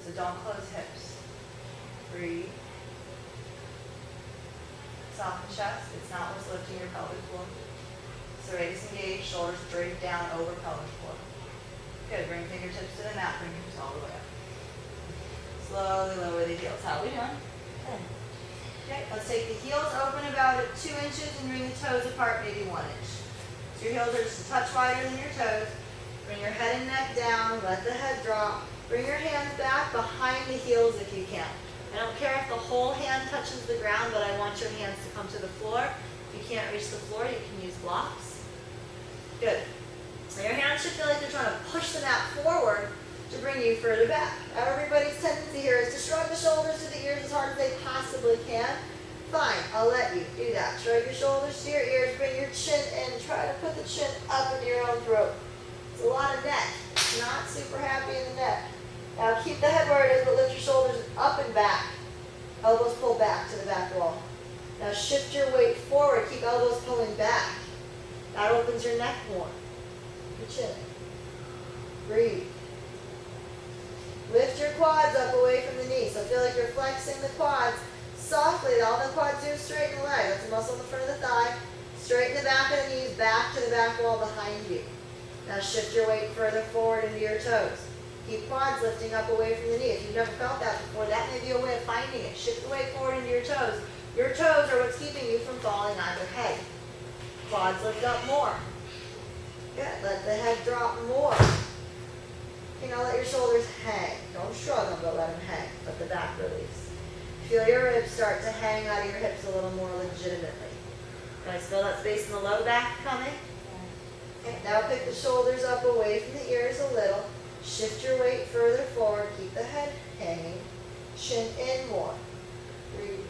So don't close hips. Breathe. Soften chest. It's not what's lifting your pelvic floor. Serratus engaged, shoulders straight down over pelvic floor. Good. Bring fingertips to the mat. Bring hips all the way up. Slowly lower the heels. How are we doing? Good. Okay. Let's take the heels open about 2 inches and bring the toes apart maybe 1 inch. So your heels are just a touch wider than your toes. Bring your head and neck down. Let the head drop. Bring your hands back behind the heels if you can. I don't care if the whole hand touches the ground, but I want your hands to come to the floor. If you can't reach the floor, you can use blocks. Good. Now your hands should feel like they're trying to push the mat forward to bring you further back. Now everybody's tendency here is to shrug the shoulders to the ears as hard as they possibly can. Fine, I'll let you do that. Shrug your shoulders to your ears, bring your chin in. Try to put the chin up into your own throat. It's a lot of neck. Not super happy in the neck. Now keep the head where it is, but lift your shoulders up and back. Elbows pull back to the back wall. Now shift your weight forward. Keep elbows pulling back. That opens your neck more. Your chin. Breathe. Lift your quads up away from the knees. So feel like you're flexing the quads softly. All the quads do is straighten the leg. That's a muscle in the front of the thigh. Straighten the back of the knees back to the back wall behind you. Now shift your weight further forward into your toes. Keep quads lifting up away from the knee. If you've never felt that before, that may be a way of finding it. Shift the weight forward into your toes. Your toes are what's keeping you from falling on your head. Quads lift up more. Good. Let the head drop more. Okay, now let your shoulders hang. Don't shrug them, but let them hang. Let the back release. Feel your ribs start to hang out of your hips a little more legitimately. Guys, feel that space in the low back coming? Okay, now pick the shoulders up away from the ears a little. Shift your weight further forward. Keep the head hanging. Chin in more. Breathe.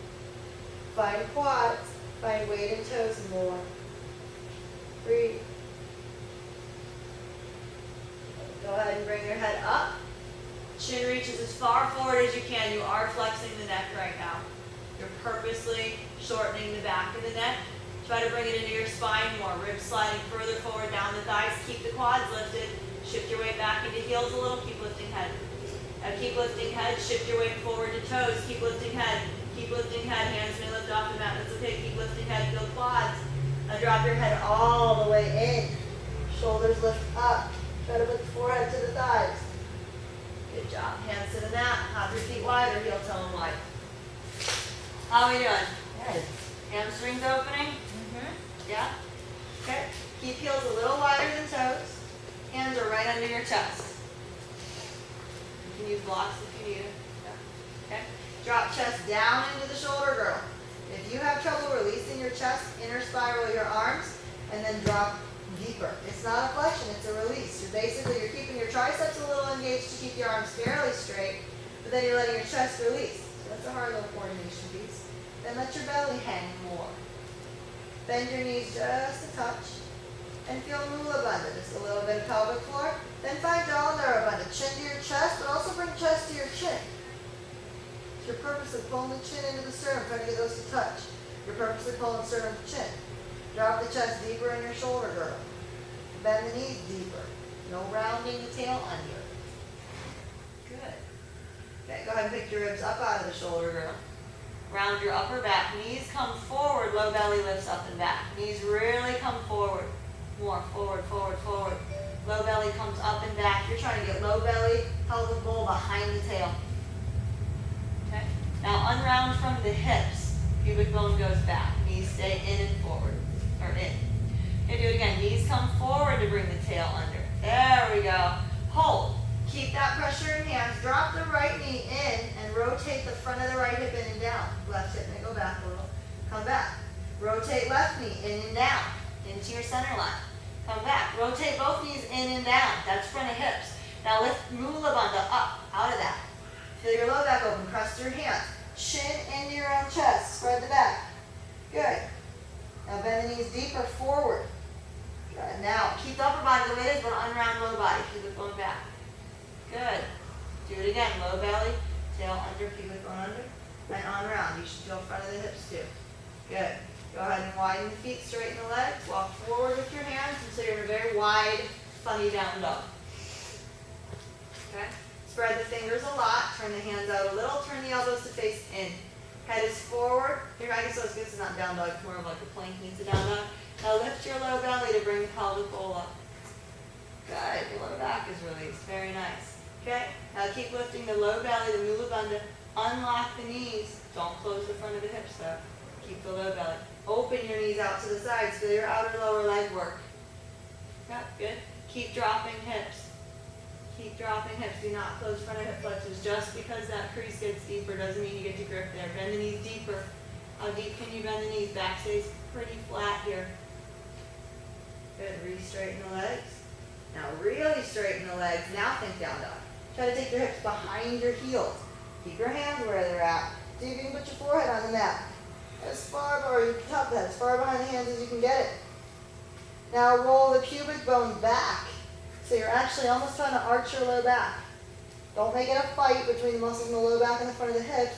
Find quads. Find weight in toes more. Breathe. Go ahead and bring your head up. Chin reaches as far forward as you can. You are flexing the neck right now. You're purposely shortening the back of the neck. Try to bring it into your spine more. Ribs sliding further forward down the thighs. Keep the quads lifted. Shift your weight back into heels a little. Keep lifting head. Keep lifting head. Shift your weight forward to toes. Keep lifting head. Keep lifting head. Hands may lift off the mat. That's okay. Keep lifting head. Feel quads. Now drop your head all the way in. Shoulders lift up. Try to put the forehead to the thighs. Good job. Hands to the mat. Hop your feet wide or heel toe and wide. How are we doing? Good. Hamstrings opening? Yeah? Okay. Keep heels a little wider than toes. Hands are right under your chest. You can use blocks if you need it. Yeah. Okay. Drop chest down into the shoulder girdle. If you have trouble releasing your chest, inner spiral your arms, and then drop deeper. It's not a flexion, it's a release. You're keeping your triceps a little engaged to keep your arms fairly straight, but then you're letting your chest release. So that's a hard little coordination piece. Then let your belly hang more. Bend your knees just a touch. And feel Mula Bandha, just a little bit of pelvic floor. Then find Jalandhara Bandha. Chin to your chest, but also bring chest to your chin. It's your purpose of pulling the chin into the sternum, trying to get those to touch. Your purpose of pulling the sternum to chin. Drop the chest deeper in your shoulder girdle. Bend the knees deeper. No rounding the tail under. Good. Okay, go ahead and pick your ribs up out of the shoulder girdle. Round your upper back. Knees come forward. Low belly lifts up and back. Knees really come forward. More. Forward, forward, forward. Low belly comes up and back. You're trying to get low belly, pelvic bowl behind the tail. Okay? Now unround from the hips. Pubic bone goes back. Knees stay in and forward. Or in. Okay, do it again. Knees come forward to bring the tail under. There we go. Hold. Keep that pressure in hands. Drop the right knee in and rotate the front of the right hip in and down. Left hip may go back a little. Come back. Rotate left knee in and down into your center line. Come back. Rotate both knees in and down. That's front of hips. Now lift Mula Bandha up out of that. Feel your low back open. Press your hands. Chin into your own chest. Spread the back. Good. Now bend the knees deeper forward. Good. Now keep the upper body the way it is, but unround low body. Keep it going back. Good. Do it again. Low belly, tail under, pubic bone under, and on round. You should feel front of the hips too. Good. Go ahead and widen the feet, straighten the legs. Walk forward with your hands until you're in a very wide, funny down dog. Okay. Spread the fingers a lot. Turn the hands out a little. Turn the elbows to face in. Head is forward. Here, I guess this is not down dog. It's more of like a plank needs a down dog. Now lift your low belly to bring the pelvic bowl up. Good. Your low back is released. Very nice. Okay. Now keep lifting the low belly, the Mula Bandha. Unlock the knees. Don't close the front of the hips though. Keep the low belly. Open your knees out to the sides. Feel your outer lower leg work. Yeah, good. Keep dropping hips. Keep dropping hips. Do not close front of hip flexors. Just because that crease gets deeper doesn't mean you get to grip there. Bend the knees deeper. How deep can you bend the knees? Back stays pretty flat here. Good. Re-straighten the legs. Now really straighten the legs. Now think down dog. Try to take your hips behind your heels. Keep your hands where they're at. See if you can put your forehead on the mat. As far, or your top head, as far behind the hands as you can get it. Now roll the pubic bone back. So you're actually almost trying to arch your low back. Don't make it a fight between the muscles in the low back and the front of the hips.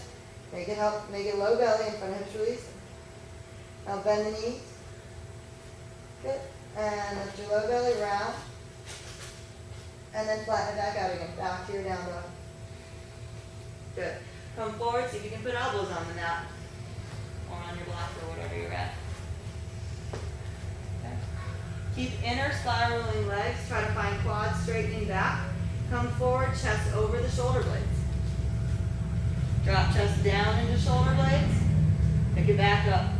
Make it low belly and front of hips release. Now bend the knees. Good. And lift your low belly round. And then flatten it back out again. Back to your down dog. Good. Come forward, see if you can put elbows on the mat. Or on your block or whatever you're at. Okay. Keep inner spiraling legs. Try to find quads straightening back. Come forward, chest over the shoulder blades. Drop chest down into shoulder blades. Pick it back up.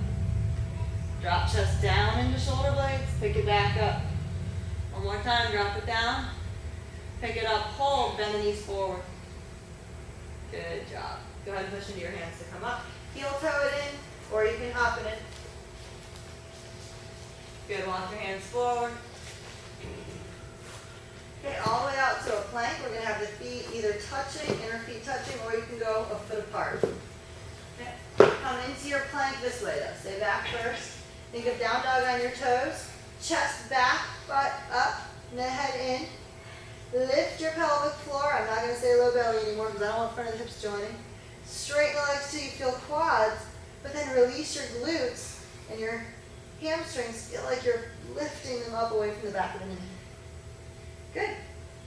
Drop chest down into shoulder blades. Pick it back up. One more time, drop it down. Pick it up, hold, bend the knees forward. Good job. Go ahead and push into your hands to come up. Heel toe it in, or you can hop it in. Good, walk your hands forward. Okay, all the way out to a plank. We're going to have the feet either touching, inner feet touching, or you can go a foot apart. Okay. Come into your plank this way though. Stay back first. Think of down dog on your toes. Chest back, butt up, and then head in. Lift your pelvic floor. I'm not going to say low belly anymore because I don't want front of the hips joining. Straighten the legs till you feel quads, but then release your glutes and your hamstrings. Feel like you're lifting them up away from the back of the knee. Good.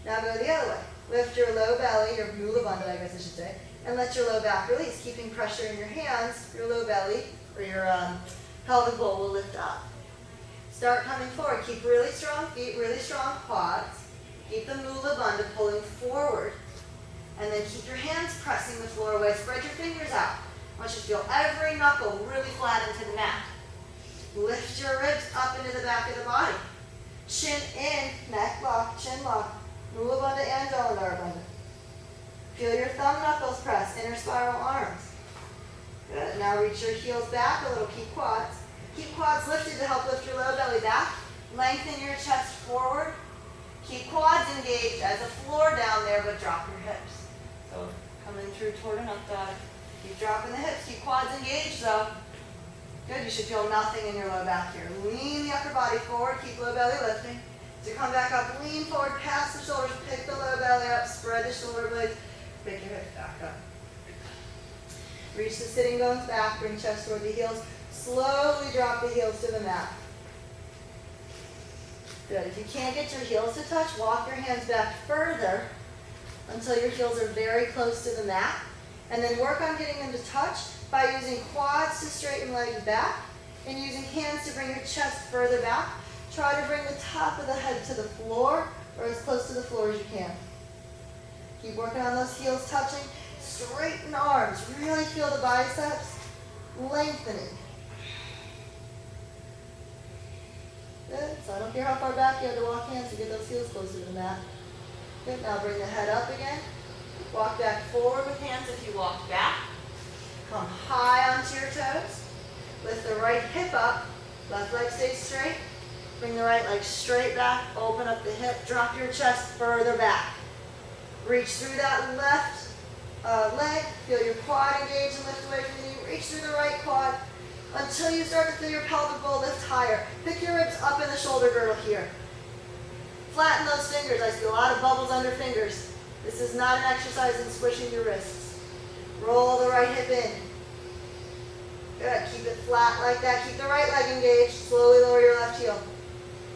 Now go the other way. Lift your low belly, your mula bandha, I guess I should say, and let your low back release, keeping pressure in your hands. Your low belly or your pelvic bowl will lift up. Start coming forward. Keep really strong feet, really strong quads. Keep the mula bandha pulling forward. And then keep your hands pressing the floor away. Spread your fingers out. I want you to feel every knuckle really flat into the mat. Lift your ribs up into the back of the body. Chin in, neck lock, chin lock. Mula bandha and Jalandhara bandha. Feel your thumb knuckles press, inner spiral arms. Good. Now reach your heels back a little. Keep quads. Keep quads lifted to help lift your low belly back. Lengthen your chest forward. Keep quads engaged as a floor down there, but drop your hips. So coming through toward an up dog. Keep dropping the hips. Keep quads engaged though. Good. You should feel nothing in your low back here. Lean the upper body forward. Keep low belly lifting. So come back up. Lean forward past the shoulders. Pick the low belly up. Spread the shoulder blades. Pick your hips back up. Reach the sitting bones back. Bring chest toward the heels. Slowly drop the heels to the mat. Good. If you can't get your heels to touch, walk your hands back further until your heels are very close to the mat. And then work on getting them to touch by using quads to straighten legs back and using hands to bring your chest further back. Try to bring the top of the head to the floor or as close to the floor as you can. Keep working on those heels touching. Straighten arms. Really feel the biceps lengthening. Good. So I don't care how far back you have to walk hands to get those heels closer to the mat. Good. Now bring the head up again. Walk back forward with hands if you walk back. Come high onto your toes. Lift the right hip up. Left leg stays straight. Bring the right leg straight back. Open up the hip. Drop your chest further back. Reach through that left leg. Feel your quad engage and lift away from the knee. Reach through the right quad until you start to feel your pelvic bowl lift higher. Pick your ribs up in the shoulder girdle here. Flatten those fingers. I see a lot of bubbles under fingers. This is not an exercise in squishing your wrists. Roll the right hip in. Good. Keep it flat like that. Keep the right leg engaged. Slowly lower your left heel.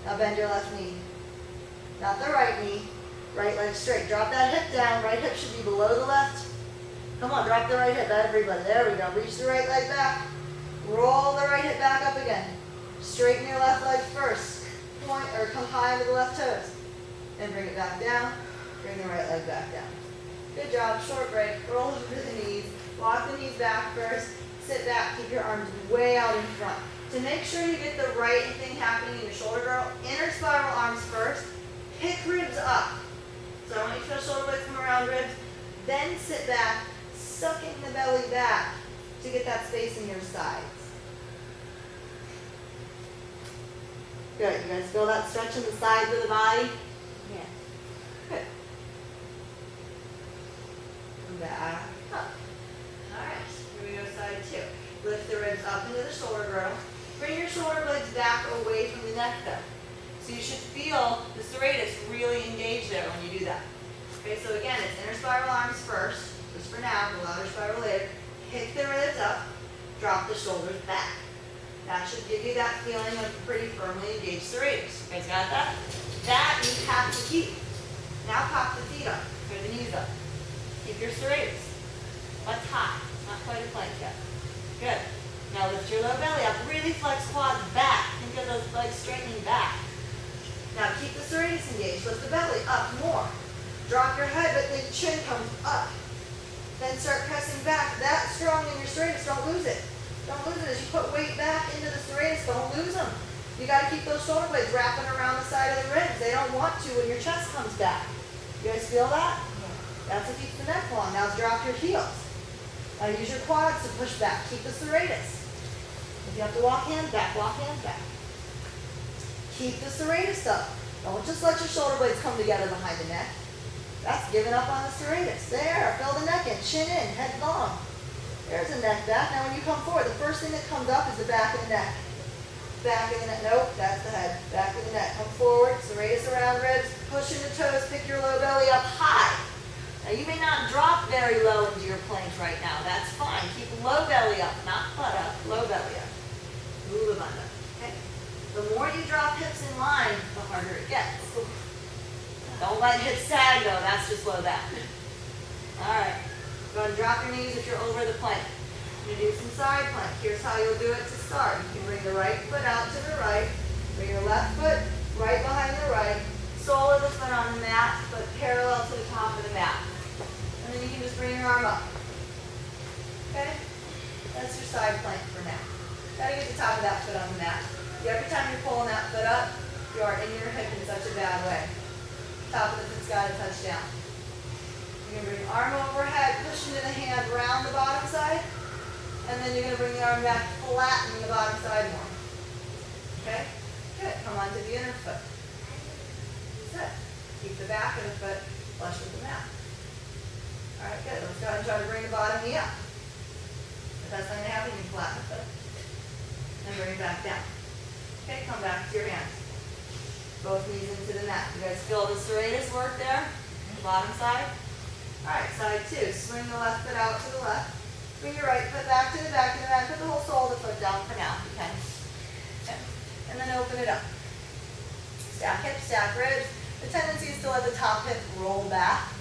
Now bend your left knee. Not the right knee. Right leg straight. Drop that hip down. Right hip should be below the left. Come on, drop the right hip, everybody. There we go. Reach the right leg back. Roll the right hip back up again. Straighten your left leg first. Point or come high into the left toes. And bring it back down. Bring the right leg back down. Good job. Short break. Roll over the knees. Walk the knees back first. Sit back. Keep your arms way out in front. To make sure you get the right thing happening in your shoulder girdle, inner spiral arms first. Pick ribs up. So I want you to feel shoulder blades come around ribs. Then sit back, sucking the belly back to get that space in your sides. Good. You guys feel that stretch in the sides of the body? Yeah. Good. Back up. All right. Here we go, side two. Lift the ribs up into the shoulder girdle. Bring your shoulder blades back away from the neck though. So you should feel the serratus really engage there when you do that. Okay, so again, it's inner spiral arms first, just for now, we'll outer spiral later. Pick the ribs up, drop the shoulders back. That should give you that feeling of pretty firmly engaged serratus. You guys got that? That you have to keep. Now pop the feet up, or the knees up. Keep your serratus. Let's high, not quite a plank yet. Good. Now lift your low belly up, really flex quads back. Think of those legs straightening back. Now keep the serratus engaged. Lift the belly up more. Drop your head, but the chin comes up. Then start pressing back. That strong in your serratus. Don't lose it. Don't lose it. As you put weight back into the serratus, don't lose them. You got to keep those shoulder blades wrapping around the side of the ribs. They don't want to when your chest comes back. You guys feel that? That's what keeps the neck long. Now drop your heels. Now use your quads to push back. Keep the serratus. If you have to walk hands back, walk hands back. Keep the serratus up. Don't just let your shoulder blades come together behind the neck. That's giving up on the serratus. There, fill the neck in, chin in, head long. There's the neck back. Now when you come forward, the first thing that comes up is the back of the neck. back of the neck. Nope, that's the head. Back of the neck. Come forward, serratus around ribs, push into toes, pick your low belly up high. Now you may not drop very low into your plank right now. That's fine. Keep low belly up, not butt up. Low belly up. Move under. Okay. The more you drop hips in line, the harder it gets. Don't let hips sag though. That's just low back. All right. Go ahead and drop your knees if you're over the plank. You're going to do some side plank. Here's how you'll do it to start. You can bring the right foot out to the right. Bring your left foot right behind the right. Sole of the foot on the mat, but parallel to the top of the mat. And then you can just bring your arm up. Okay? That's your side plank for now. Gotta get the top of that foot on the mat. Every time you're pulling that foot up, you are in your hip in such a bad way. Top of the foot's gotta touch down. You're gonna bring arm overhead, push into the hand around the bottom side, and then you're gonna bring the arm back, flatten the bottom side more. Okay? Good. Come onto the inner foot. That's it. Keep the back of the foot flush with the mat. All right, good. Let's go ahead and try to bring the bottom knee up. If that's not going to happen, you flatten the foot. And bring it back down. Okay, come back to your hands. Both knees into the mat. You guys feel the serratus work there? Bottom side. All right, side two. Swing the left foot out to the left. Bring your right foot back to the back of the mat. Put the whole sole of the foot down for now. Okay. Okay. And then open it up. Stack hips, stack ribs. The tendency is to let the top hip roll back.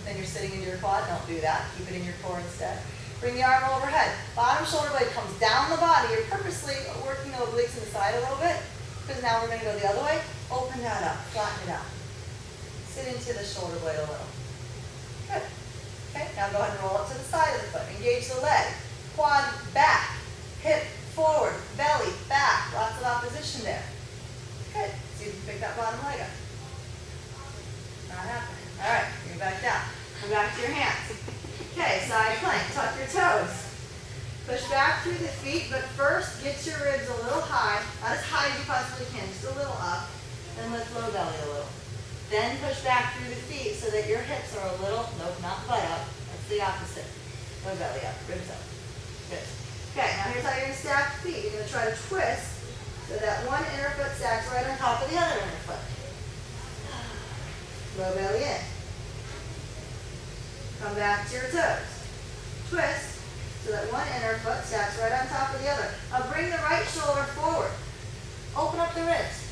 Then you're sitting into your quad. Don't do that. Keep it in your core instead. Bring the arm overhead. Bottom shoulder blade comes down the body. You're purposely working the obliques in the side a little bit because now we're going to go the other way. Open that up. Flatten it out. Sit into the shoulder blade a little. Good. Okay, now go ahead and roll up to the side of the foot. Engage the leg. Quad back. Hip forward. Belly back. Lots of opposition there. Good. See if you can pick that bottom leg up. Not happening. All right, bring it back down. Come back to your hands. Okay, side plank. Tuck your toes. Push back through the feet, but first get your ribs a little high. Not as high as you possibly can, just a little up. Then lift low belly a little. Then push back through the feet so that your hips are a little, nope, not butt up. That's the opposite. Low belly up, ribs up. Good. Okay, now here's how you're going to stack the feet. You're going to try to twist so that one inner foot stacks right on top of the other inner foot. Low belly in. Come back to your toes. Twist so that one inner foot stacks right on top of the other. Now bring the right shoulder forward. Open up the ribs.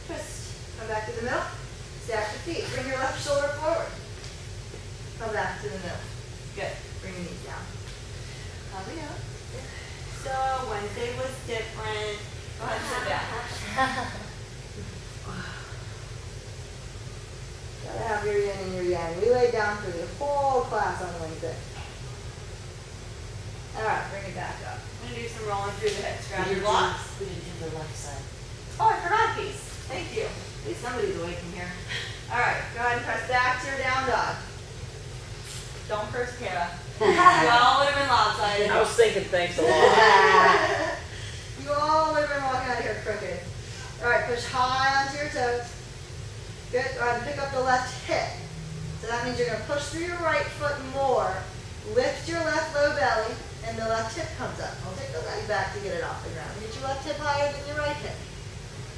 Twist. Come back to the middle. Stack the feet. Bring your left shoulder forward. Come back to the middle. Good. Bring your knees down. Coming up. So Wednesday was different. Go ahead and sit down. Gotta have your yin and your yang. We laid down for the whole class on Wednesday. All right, bring it back up. I'm gonna do some rolling through the hips. Grab your blocks. We didn't do the left side. Oh, I forgot these. Thank you. At least somebody's awake in here. All right, go ahead and press back to your down dog. Don't curse Kara. You all would have been lopsided. I was thinking thanks a lot. You all would have been walking out of here crooked. All right, push high onto your toes. Good. Go ahead and pick up the left hip. So that means you're going to push through your right foot more. Lift your left low belly, and the left hip comes up. I'll take the leg back to get it off the ground. Get your left hip higher than your right hip.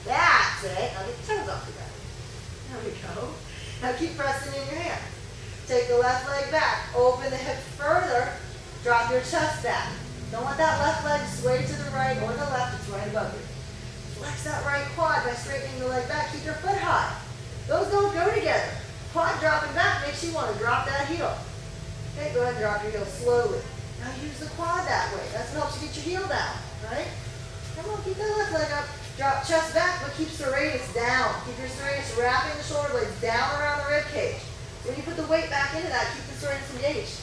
That's it. Now get the toes off the ground. There we go. Now keep pressing in your hands. Take the left leg back. Open the hip further. Drop your chest back. Don't let that left leg sway to the right or the left. It's right above you. Flex that right quad by straightening the leg back. Keep your foot high. Those don't go together. Quad dropping back makes you want to drop that heel. Okay, go ahead and drop your heel slowly. Now use the quad that way. That's what helps you get your heel down, right? Come on, keep that left leg up. Drop chest back, but keep serratus down. Keep your serratus wrapping the shoulder blades down around the rib cage. When you put the weight back into that, keep the serratus engaged.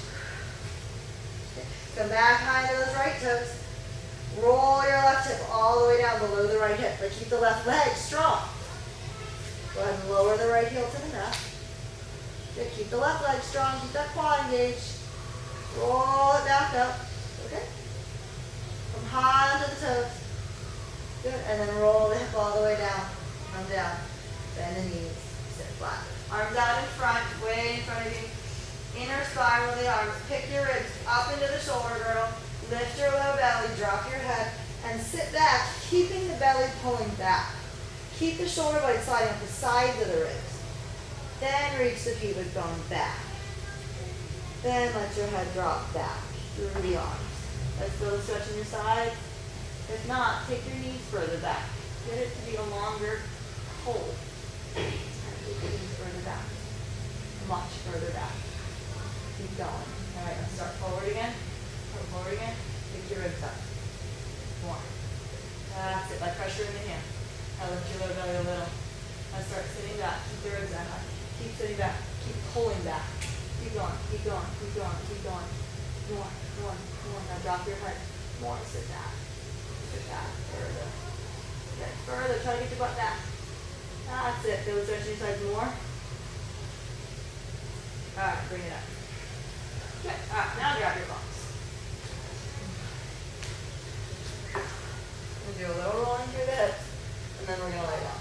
Okay. Come back high into those right toes. Roll your left hip all the way down below the right hip, but keep the left leg strong. Go ahead and lower the right heel to the mat. Good. Keep the left leg strong. Keep that quad engaged. Roll it back up. Okay? From high onto the toes. Good. And then roll the hip all the way down. Come down. Bend the knees. Sit flat. Arms out in front, way in front of you. Inner spiral the arms. Pick your ribs up into the shoulder girdle. Lift your low belly. Drop your head. And sit back, keeping the belly Keep the shoulder blade sliding up the sides of the ribs. Then reach the pubic bone back. Then let your head drop back through the arms. Let's still stretch in your sides. If not, take your knees further back. Get it to be a longer hold. And take your knees further back. Much further back. Keep going. All right, let's start forward again. Go forward again. Pick your ribs up. More. That's it. By pressuring the hand. Now lift your lower belly a little. Now start sitting back. Keep the ribs that high. Keep sitting back. Keep pulling back. Keep going. Keep going. Keep going. Keep going. More. More. More. Now drop your head. More. Sit back. Sit back. Further. Get further. Try to get your butt back. That's it. Feel the stretch in your sides more. All right. Bring it up. Good. All right. Now drop your bones. We'll do a little rolling through the hips. And then we're going to lay down.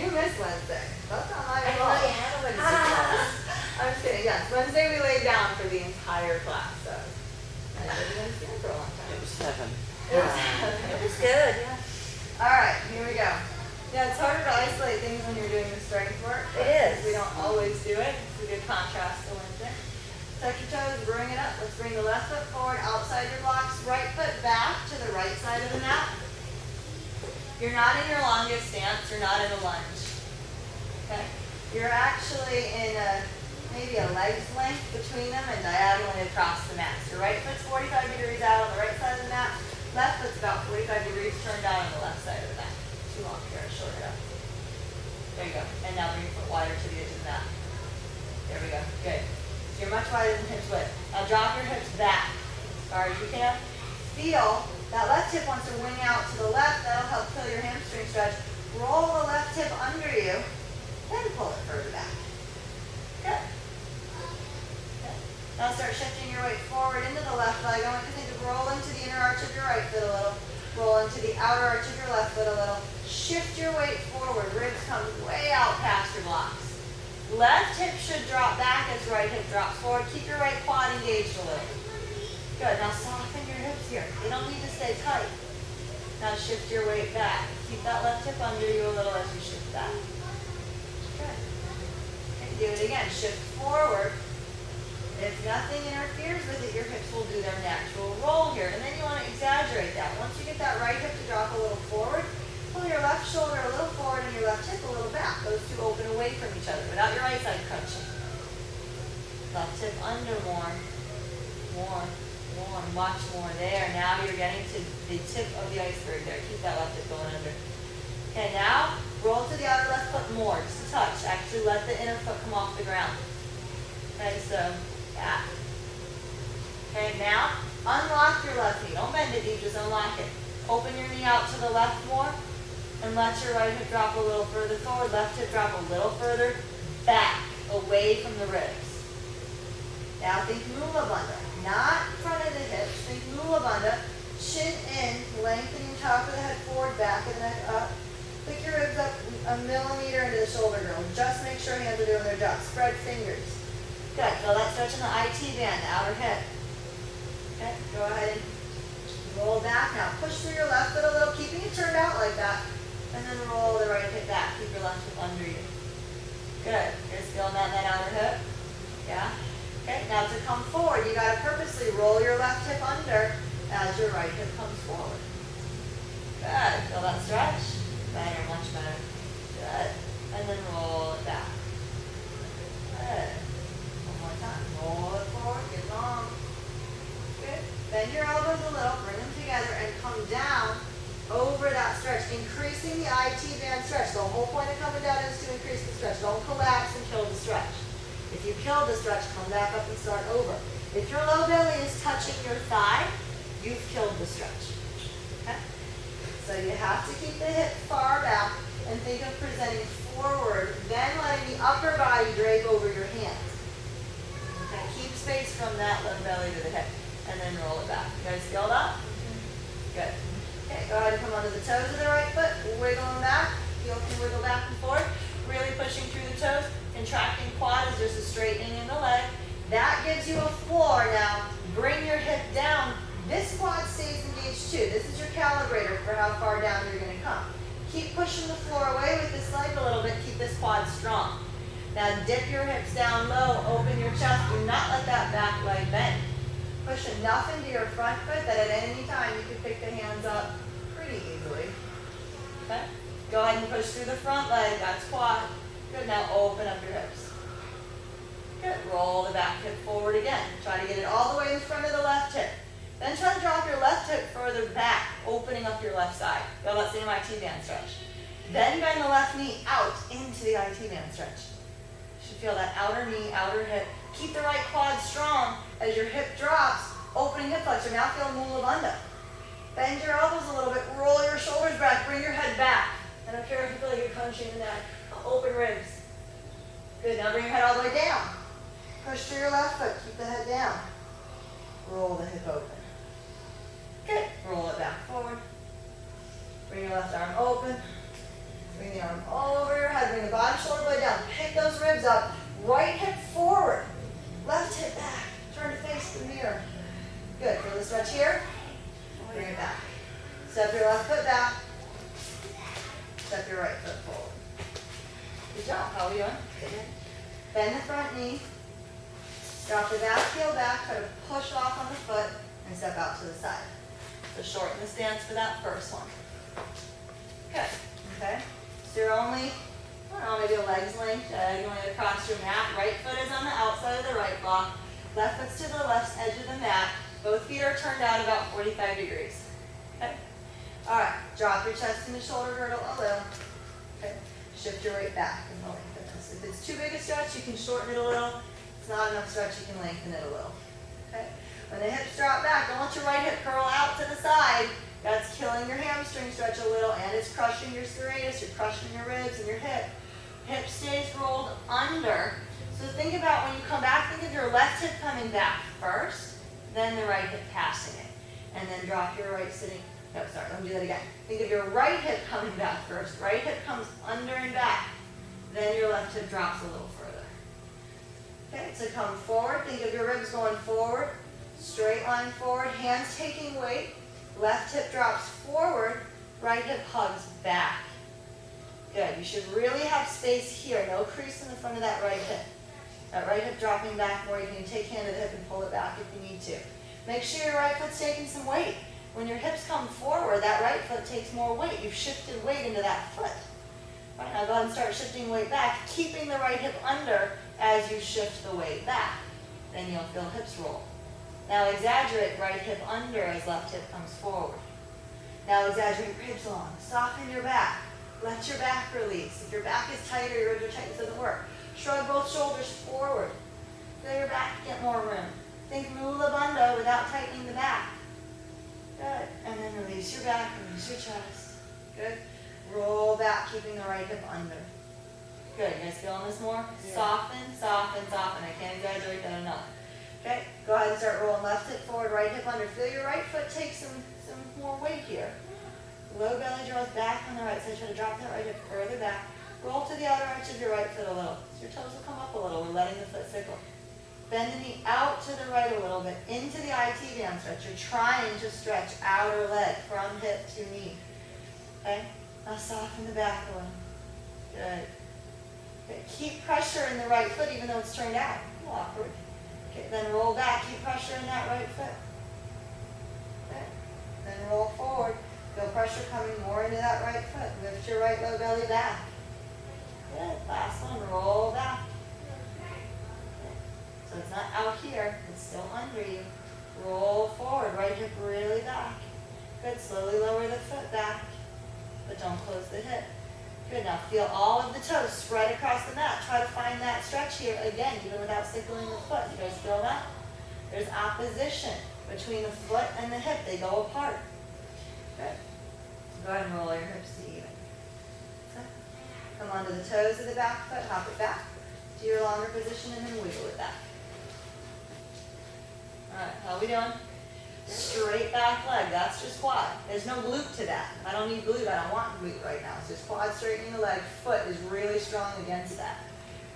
You missed Wednesday. That's not my I fault. thought you had a Wednesday class. I'm just kidding. Yes, Wednesday we laid down for the entire class. So I didn't understand for a long time. It was 7. It was good, yeah. All right, here we go. Yeah, it's harder to isolate things when you're doing the strength work. It is. We don't always do it. It's a good contrast to Wednesday. Tuck your toes, bring it up. Let's bring the left foot forward, outside your blocks. Right foot back to the right side of the mat. You're not in your longest stance. You're not in a lunge. Okay? You're actually in maybe a leg's length between them and diagonally across the mat. So your right foot's 45 degrees out on the right side of the mat. Left foot's about 45 degrees turned down on the left side of the mat. Too long here, short it up. There you go. And now bring your foot wider to the edge of the mat. There we go. Good. So you're much wider than hips width. Now drop your hips back as far as you can. Feel that left hip wants to wing out to the left. That'll help kill your hamstring stretch. Roll the left hip under you, then pull it further back. Good. Good. Now start shifting your weight forward into the left leg. I want you to roll into the inner arch of your right foot a little. Roll into the outer arch of your left foot a little. Shift your weight forward. Ribs come way out past your blocks. Left hip should drop back as right hip drops forward. Keep your right quad engaged a little. Good. Now soften your hips here. They don't need to stay tight. Now shift your weight back. Keep that left hip under you a little as you shift back. Good. Okay, do it again. Shift forward. If nothing interferes with it, your hips will do their natural roll here. And then you want to exaggerate that. Once you get that right hip to drop a little forward, pull your left shoulder a little forward and your left hip a little back. Those two open away from each other without your right side crunching. Left hip under more. More. More. Much more. There. Now you're getting to the tip of the iceberg there. Keep that left hip going under. Okay, now roll to the outer left foot more. Just a touch. Actually let the inner foot come off the ground. Okay, so back. Okay, now unlock your left knee. Don't bend it deep, just unlock it. Open your knee out to the left more. And let your right hip drop a little further forward. Left hip drop a little further back, away from the ribs. Now think Mula Bandha. Not in front of the hips. Think Mula Bandha. Chin in, lengthening top of the head forward, back of the neck up. Pick your ribs up a millimeter into the shoulder girdle. Just make sure hands are doing their job. Spread fingers. Good. Feel that stretch in the IT band, the outer hip. Okay, go ahead and roll back. Now push through your left foot a little, keeping it turned out like that. And then roll the right hip back. Keep your left hip under you. Good. You're still on that outer hip. Yeah. Okay, now to come forward, you got to purposely roll your left hip under as your right hip comes forward. Good. Feel that stretch? Better, much better. Good. And then roll it back. Good. One more time. Roll it forward. Get long. Good. Bend your elbows a little. Bring them together and come down over that stretch, increasing the IT band stretch. The whole point of coming down is to increase the stretch. Don't collapse and kill the stretch. If you kill the stretch, come back up and start over. If your low belly is touching your thigh, you've killed the stretch. Okay? So you have to keep the hip far back and think of presenting forward, then letting the upper body drape over your hands. Okay? Keep space from that low belly to the hip, and then roll it back. You guys skilled up? Good. Okay, go ahead and come onto the toes of the right foot, wiggle them back. Heel can wiggle back and forth, really pushing through the toes. Contracting quad is just a straightening in the leg. That gives you a floor. Now, bring your hip down. This quad stays engaged 2. This is your calibrator for how far down you're going to come. Keep pushing the floor away with this leg a little bit. Keep this quad strong. Now dip your hips down low, open your chest. Do not let that back leg bend. Push enough into your front foot that at any time you can pick the hands up pretty easily. Okay? Go ahead and push through the front leg. That's quad. Good. Now open up your hips. Good. Roll the back hip forward again. Try to get it all the way in front of the left hip. Then try to drop your left hip further back, opening up your left side. Feel that same IT band stretch. Then bend the left knee out into the IT band stretch. You should feel that outer knee, outer hip. Keep the right quad strong as your hip drops, opening hip flexor. Now feel mula bandha. Bend your elbows a little bit, roll your shoulders back, bring your head back. I don't care if you feel like you're punching the neck. Open ribs. Good, now bring your head all the way down. Push through your left foot, keep the head down. Roll the hip open. Good, roll it back forward. Bring your left arm open. Bring the arm over your head, bring the bottom shoulder blade down. Pick those ribs up, right hip forward. Left hip back, turn to face the mirror. Good, feel the stretch here. Bring it back. Step your left foot back. Step your right foot forward. Good job. How are we doing? Good. Bend the front knee. Drop the back heel back. Try to push off on the foot and step out to the side. So shorten the stance for that first one. Good. Okay. So you're only, I don't know, maybe a leg's length diagonally across your mat. Right foot is on the outside of the right block. Left foot's to the left edge of the mat. Both feet are turned out about 45 degrees. Okay. All right. Drop your chest and the shoulder girdle a little. Okay. Shift your weight back and lengthen this. If it's too big a stretch, you can shorten it a little. If it's not enough stretch, you can lengthen it a little. Okay. When the hips drop back, don't let your right hip curl out to the side. That's killing your hamstring stretch a little, and it's crushing your serratus. You're crushing your ribs and your hip. Hip stays rolled under. So think about when you come back, think of your left hip coming back first, then the right hip passing it. And then drop your right sitting. No, sorry, let me do that again. Think of your right hip coming back first. Right hip comes under and back. Then your left hip drops a little further. Okay, so come forward. Think of your ribs going forward. Straight line forward. Hands taking weight. Left hip drops forward. Right hip hugs back. Good. You should really have space here. No crease in the front of that right hip. That right hip dropping back more. You can take hand to the hip and pull it back if you need to. Make sure your right foot's taking some weight. When your hips come forward, that right foot takes more weight. You've shifted weight into that foot. All right, now go ahead and start shifting weight back, keeping the right hip under as you shift the weight back. Then you'll feel hips roll. Now exaggerate right hip under as left hip comes forward. Now exaggerate ribs long. Soften your back. Let your back release. If your back is tight or your ribs are tight, this doesn't work. Shrug both shoulders forward. Feel your back get more room. Think mula bandha without tightening the back. Good. And then release your back, release your chest. Good. Roll back, keeping the right hip under. Good. You guys feeling this more? Yeah. Soften, soften, soften. I can't exaggerate that enough. Okay. Go ahead and start rolling left hip forward, right hip under. Feel your right foot take some more weight here. Low belly draws back on the right side. Try to drop that right hip further back. Roll to the outer edge of your right foot a little. So your toes will come up a little. We're letting the foot sickle. Bend the knee out to the right a little bit, into the IT band stretch. You're trying to stretch outer leg from hip to knee. Okay? Now soften the back a little. Good. Okay. Keep pressure in the right foot even though it's turned out. A little awkward. Okay, then roll back. Keep pressure in that right foot. Okay. Then roll forward. Feel pressure coming more into that right foot. Lift your right low belly back. Good. Last one. Roll back. So it's not out here, it's still under you. Roll forward, right hip really back. Good, slowly lower the foot back, but don't close the hip. Good, now feel all of the toes spread across the mat. Try to find that stretch here again, even without sickling the foot. You guys feel that? There's opposition between the foot and the hip. They go apart. Good. Go ahead and roll your hips to even. So, come onto the toes of the back foot, hop it back to your longer position, and then wiggle it back. All right, how are we doing? Straight back leg, that's just quad. There's no glute to that. I don't need glute, I don't want glute right now. It's just quad straightening the leg. Foot is really strong against that.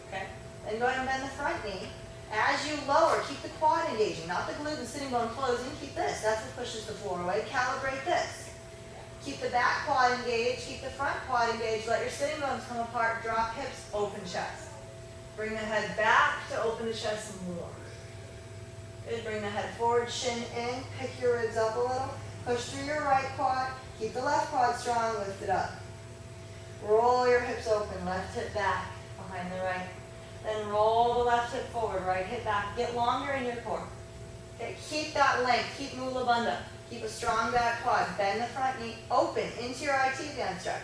Okay? Then go ahead and bend the front knee. As you lower, keep the quad engaging, not the glute and sitting bone closing. Keep this. That's what pushes the floor away. Calibrate this. Keep the back quad engaged. Keep the front quad engaged. Let your sitting bones come apart. Drop hips, open chest. Bring the head back to open the chest more. Good. Bring the head forward, shin in. Pick your ribs up a little. Push through your right quad. Keep the left quad strong. Lift it up. Roll your hips open. Left hip back behind the right. Then roll the left hip forward. Right hip back. Get longer in your core. Okay. Keep that length. Keep Mula Bandha. Keep a strong back quad. Bend the front knee. Open into your IT band stretch.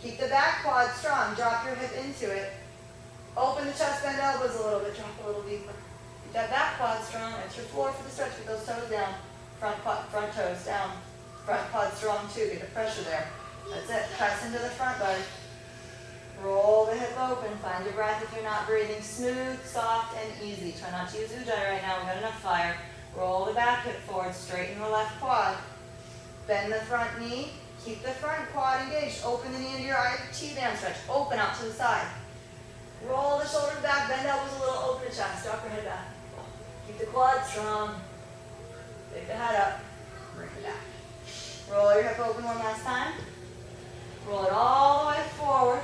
Keep the back quad strong. Drop your hip into it. Open the chest, bend elbows a little bit. Drop a little deeper. Keep that back quad strong. It's your floor for the stretch. Get those toes down. Front toes down. Front quad strong too. Get the pressure there. That's it. Press into the front, buddy. Roll the hip open. Find your breath if you're not breathing. Smooth, soft, and easy. Try not to use Ujjayi right now. We've got enough fire. Roll the back hip forward. Straighten the left quad. Bend the front knee. Keep the front quad engaged. Open the knee into your IT band stretch. Open out to the side. Roll the shoulders back. Bend elbows a little. Open the chest. Drop your head back. Keep the quad strong. Pick the head up. Bring it back. Roll your hip open one last time. Roll it all the way forward.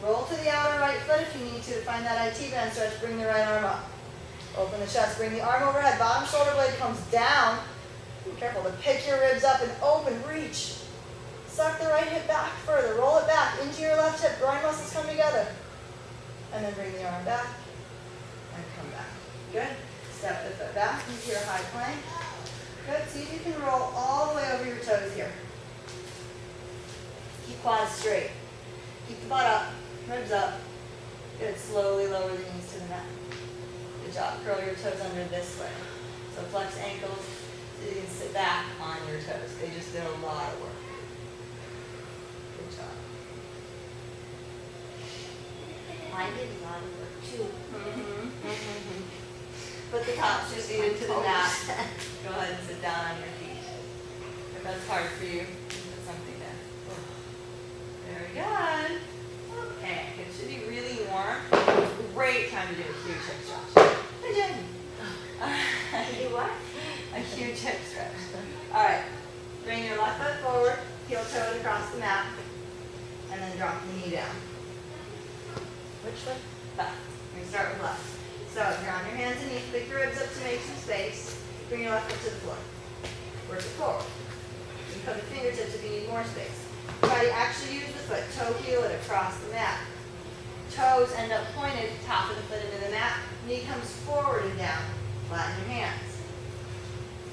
Roll to the outer right foot if you need to find that IT band stretch. Bring the right arm up. Open the chest. Bring the arm overhead. Bottom shoulder blade comes down. Be careful to pick your ribs up and open. Reach. Suck the right hip back further. Roll it back into your left hip. Groin muscles come together. And then bring the arm back and come back. Good. Step the foot back into your high plank. Good. See if you can roll all the way over your toes here. Keep quads straight. Keep the butt up. Ribs up. Good. Slowly lower the knees to the mat. Good job. Curl your toes under this way. So flex ankles so you can sit back on your toes. They just did a lot of work. Good job. I did a lot of work too. Put the tops just feet into the mat. Go ahead and sit down on your feet. If that's hard for you, put something there. Very good. Okay, it should be really warm. Great time to do a huge hip stretch. Hey, Jen. Do what? A huge hip stretch. All right. Bring your left foot forward, heel toe across the mat, and then drop the knee down. Which foot? Left. We start with left. So if you're on your hands and knees, pick your ribs up to make some space. Bring your left foot to the floor. Work it forward. You can come to fingertips if you need more space. Try to actually use the foot. Toe heel it across the mat. Toes end up pointed, top of the foot into the mat. Knee comes forward and down. Flatten your hands.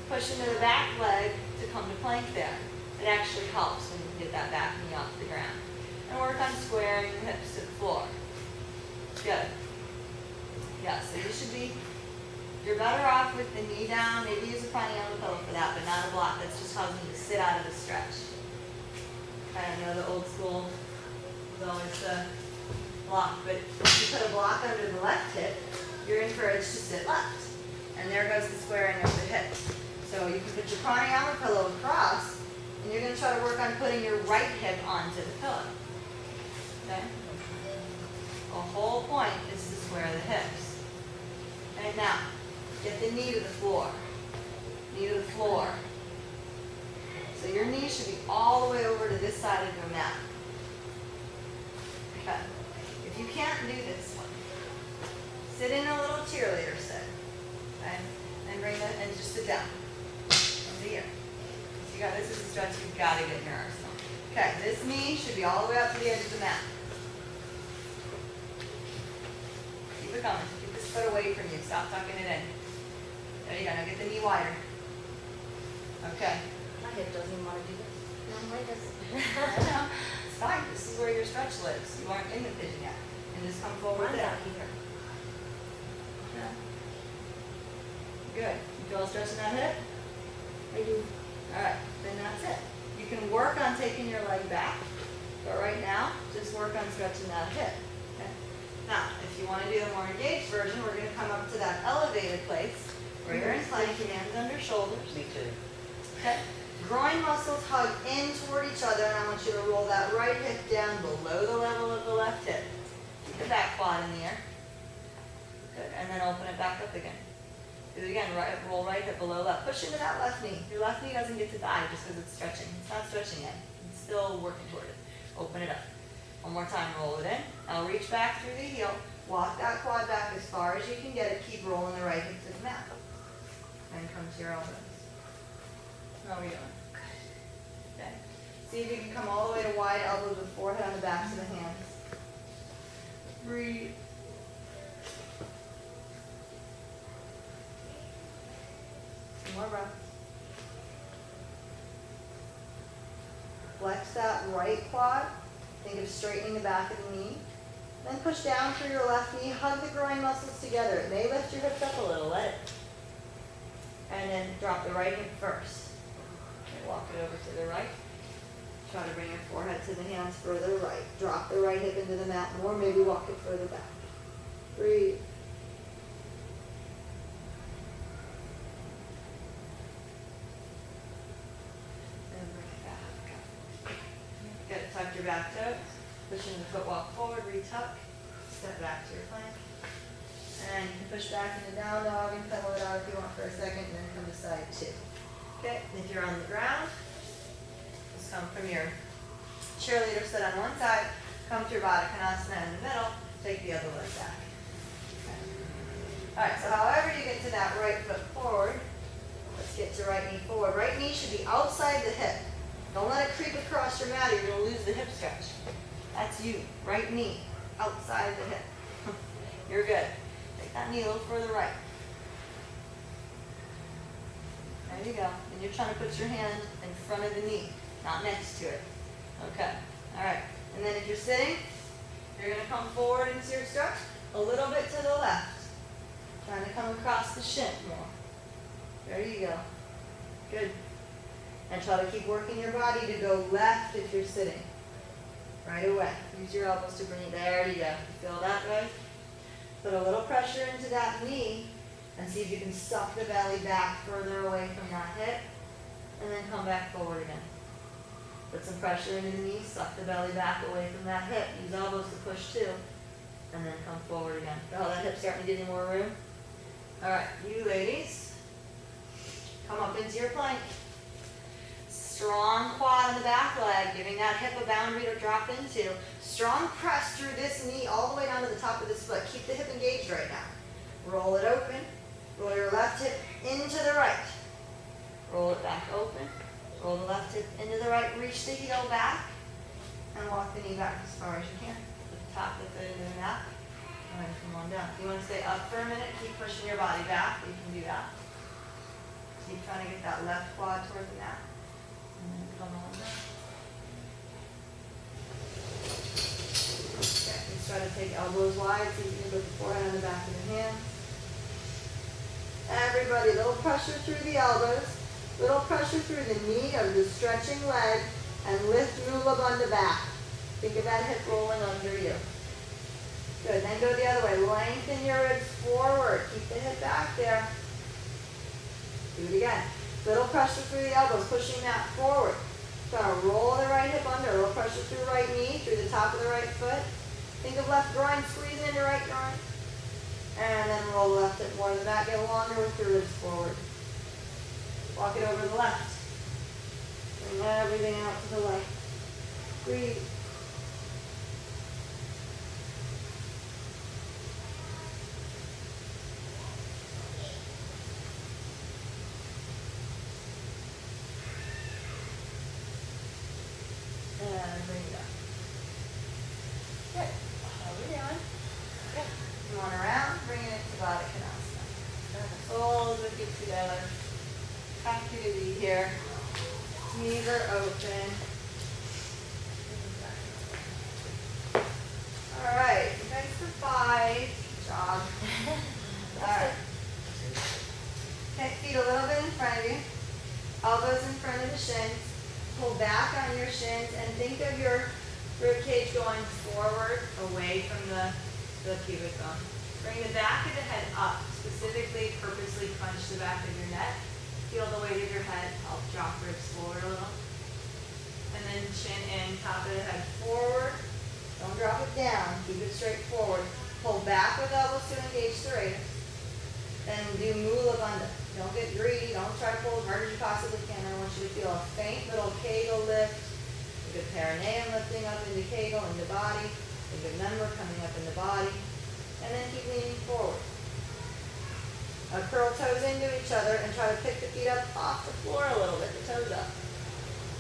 Push into the back leg to come to plank there. It actually helps when you get that back knee off the ground. And work on squaring the hips to the floor. Good. Yeah, so you should be, you're better off with the knee down. Maybe use a pranayama pillow for that, but not a block. That's just causing you to sit out of the stretch. I know the old school was always the block, but if you put a block under the left hip, you're encouraged to sit left. And there goes the squaring of the hips. So you can put your pranayama pillow across, and you're going to try to work on putting your right hip onto the pillow. Okay? The whole point is to square the hips. Okay, now, get the knee to the floor. Knee to the floor. So your knee should be all the way over to this side of your mat. Okay. If you can't do this one, sit in a little cheerleader sit. Okay? And bring that and just sit down. Over here. So you got this is a stretch you've got to get in your arsenal. Okay, this knee should be all the way up to the edge of the mat. Keep it coming. Keep this foot away from you. Stop tucking it in. There you go. Now get the knee wider. Okay. My hip doesn't even want to do this. No, mine doesn't. I know. It's fine. This is where your stretch lives. You aren't in the pigeon yet. And just come forward Mine's there. out here. Yeah. Good. You feel a stretch in that hip? I do. All right. Then that's it. You can work on taking your leg back. But right now, just work on stretching that hip. Okay? Now, if you want to do the more engaged version, we're going to come up to that elevated place where you're in plank, hands under shoulders. Me too. Okay. Groin muscles hug in toward each other, and I want you to roll that right hip down below the level of the left hip. Keep the back quad in the air. Good, and then open it back up again. Do it again, right, roll right hip below left. Push into that left knee. Your left knee doesn't get to die just because it's stretching. It's not stretching yet. It's still working toward it. Open it up. One more time, roll it in. Now reach back through the heel. Walk that quad back as far as you can get it. Keep rolling the right hip to the mat. And come to your elbows. How are we doing? Okay. See if you can come all the way to wide elbows with forehead on the backs of the hands. Breathe. More breath. Flex that right quad. Think of straightening the back of the knee. Then push down through your left knee. Hug the groin muscles together. It may lift your hips up a little. Let it. And then drop the right hip first. Okay, walk it over to the right. Try to bring your forehead to the hands further right. Drop the right hip into the mat more. Maybe walk it further back. Breathe. Good, tuck your back toes, pushing the foot walk forward, retuck, step back to your plank. And you can push back into down dog and pedal it out if you want for a second, and then come to side two. Okay, if you're on the ground, just come from your cheerleader sit on one side, come to your Baddha Konasana in the middle, take the other leg back. Okay. All right, so however you get to that right foot forward, let's get to right knee forward. Right knee should be outside the hip. Don't let it creep across your mat or you're going to lose the hip stretch. That's you. Right knee outside the hip. You're good. Take that knee a little further right. There you go. And you're trying to put your hand in front of the knee, not next to it. Okay. All right. And then if you're sitting, you're going to come forward into your stretch a little bit to the left. Trying to come across the shin more. There you go. Good. And try to keep working your body to go left if you're sitting. Right away. Use your elbows to bring it. There you go. You feel that, guys? Put a little pressure into that knee and see if you can suck the belly back further away from that hip. And then come back forward again. Put some pressure into the knee. Suck the belly back away from that hip. Use elbows to push too. And then come forward again. Oh, that hip's starting to get any more room? All right, you ladies, come up into your plank. Strong quad in the back leg, giving that hip a boundary to drop into. Strong press through this knee all the way down to the top of this foot. Keep the hip engaged right now. Roll it open. Roll your left hip into the right. Roll it back open. Roll the left hip into the right. Reach the heel back. And walk the knee back as far as you can. The top of the mat. And then come on down. If you want to stay up for a minute, keep pushing your body back. You can do that. Keep trying to get that left quad toward the mat. And then come on down. Okay, let's try to take elbows wide so you can put the forehead on the back of the hand. Everybody, little pressure through the elbows, little pressure through the knee of the stretching leg, and lift Mula Bandha back. Think of that hip rolling under you. Good, then go the other way. Lengthen your ribs forward. Keep the hip back there. Do it again. Little pressure through the elbows, pushing that forward. Try to roll the right hip under. A little pressure through right knee, through the top of the right foot. Think of left groin, squeezing into right groin. And then roll the left hip more than that. Get longer with your ribs forward. Walk it over the left. Bring everything out to the left. Breathe. And bring it up. Good. How are we doing? Good. Come on around, bringing it to Baddha Konasana. Soles with you together. Happy to be here. Knees are open. All right, you guys for 5. Good job. All right. Okay, feet a little bit in front of you. Elbows in front of the shins. Pull back on your shins and think of your rib cage going forward, away from the pubic bone. Bring the back of the head up. Specifically, purposely crunch the back of your neck. Feel the weight of your head. Help drop ribs forward a little. And then chin in, top of the head forward. Don't drop it down. Keep it straight forward. Pull back with elbows to engage serratus. Then do mula bandha. Don't get greedy. Don't try to pull as hard as you possibly can. I want you to feel a faint little kegel lift. A good perineum lifting up into kegel, into body. A good member coming up in the body. And then keep leaning forward. Curl toes into each other and try to pick the feet up off the floor a little bit, the toes up.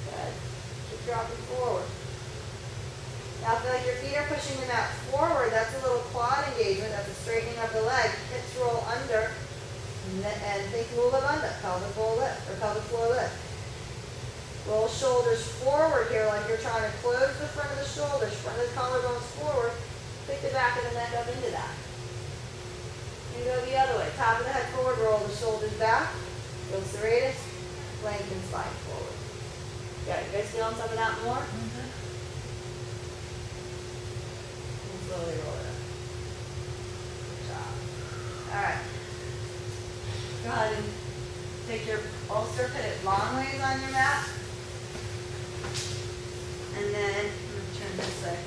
Good. Keep dropping forward. Now feel like your feet are pushing the mat forward. That's a little quad engagement. That's a straightening of the leg. Hips roll under. And think mula bandha, pelvic floor lift, or pelvic floor lift. Roll shoulders forward here like you're trying to close the front of the shoulders, front of the collarbones forward. Pick the back of the neck up into that. And go the other way. Top of the head forward, roll the shoulders back. Build serratus, lengthen spine forward. Got it. You guys feeling some of that more? And slowly roll it up. Good job. Alright. Go ahead and take your bolster, put it long ways on your mat. And then, I'm going to turn this way.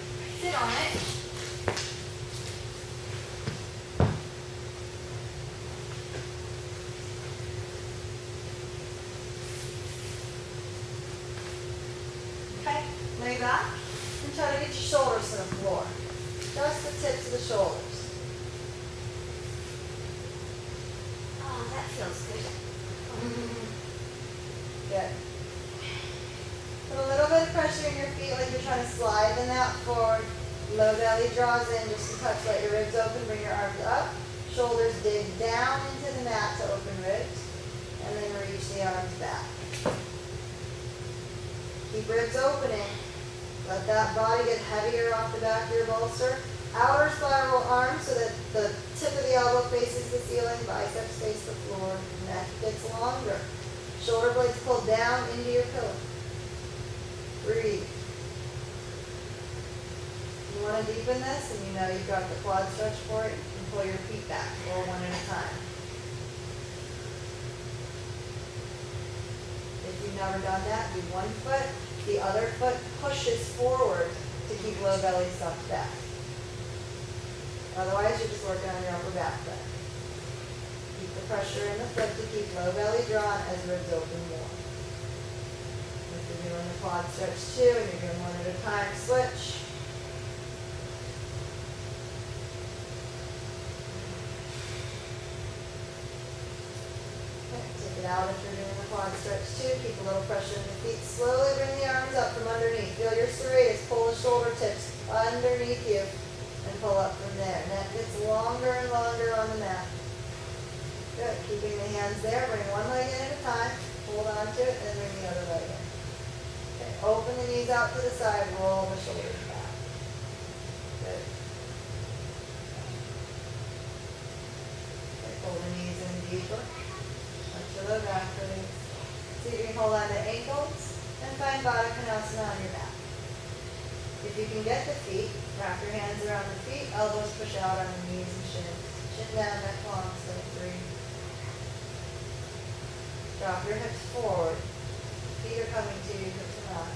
Sit on it. Okay, lay back and try to get your shoulders to the floor. Just the tips of the shoulders. Oh, that feels good. Good. Put a little bit of pressure in your feet like you're trying to slide the mat forward. Low belly draws in just a touch. Let your ribs open. Bring your arms up. Shoulders dig down into the mat to open ribs. And then reach the arms back. Keep ribs opening. Let that body get heavier off the back of your bolster. Outer spiral arms so that the tip of the elbow faces the ceiling, biceps face the floor, neck gets longer. Shoulder blades pull down into your pillow. Breathe. You want to deepen this, and you know you've got the quad stretch for it, you can pull your feet back, roll one at a time. If you've never done that, do one foot, the other foot pushes forward to keep low belly stuffed back. Otherwise, you're just working on your upper back then. Keep the pressure in the foot to keep low belly drawn as ribs open more. If you're doing the quad stretch too, and you're doing one at a time, switch. Okay, take it out if you're doing the quad stretch too. Keep a little pressure in the feet. Slowly bring the arms up from underneath. Feel your serratus. Pull the shoulder tips underneath you. And pull up from there. Neck gets longer and longer on the mat. Good. Keeping the hands there. Bring one leg in at a time. Hold on to it, and bring the other leg in. Okay. Open the knees out to the side. Roll the shoulders back. Good. Okay. Pull the knees in deeper. Touch your low back release. See if you can hold on to ankles and find Baddha Konasana on your back. If you can get the feet, wrap your hands around the feet, elbows push out on the knees and shins. Chin down, neck long, so breathe. Drop your hips forward. Feet are coming to you, hips are not.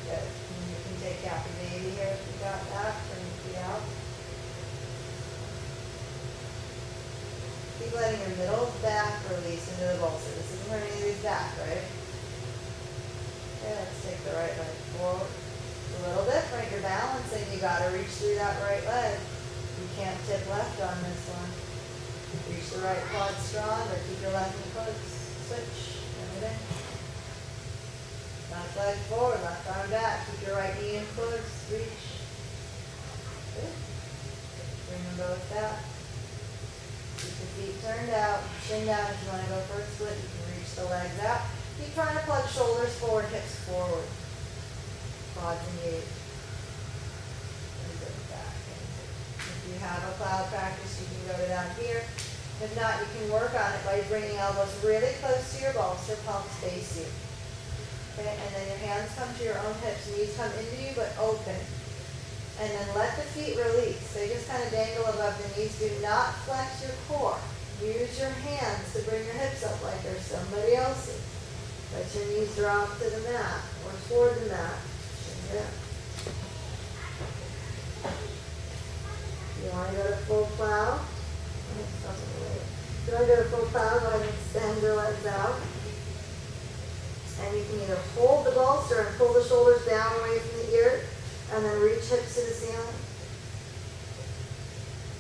Good. And you can take happy baby here if you got that. Bring your feet out. Keep letting your middle back release into the bolster. This isn't hurting anybody's back, right? Okay, let's take the right leg forward. It's a little different. You're balancing. You got to reach through that right leg. You can't tip left on this one. Reach the right quad strong, or keep your left knee close. Switch. Everything. Left leg forward, left arm back. Keep your right knee in close. Reach. Good. Bring them both back. Keep the feet turned out. Chin down if you want to go for a split. You can reach the legs out. Keep trying to plug shoulders forward, hips forward. Quads engaged. And go back. If you have a cloud practice, you can go to down here. If not, you can work on it by bringing elbows really close to your bolster, palms face you. Okay, and then your hands come to your own hips, knees come into you but open. And then let the feet release. They just kind of dangle above the knees. Do not flex your core. Use your hands to bring your hips up like they're somebody else's. Let your knees drop to the mat or toward the mat. Chin down. to go to full plow? If you want to go to full plow, go ahead and extend your legs out. And you can either hold the bolster and pull the shoulders down away from the ear, and then reach hips to the ceiling.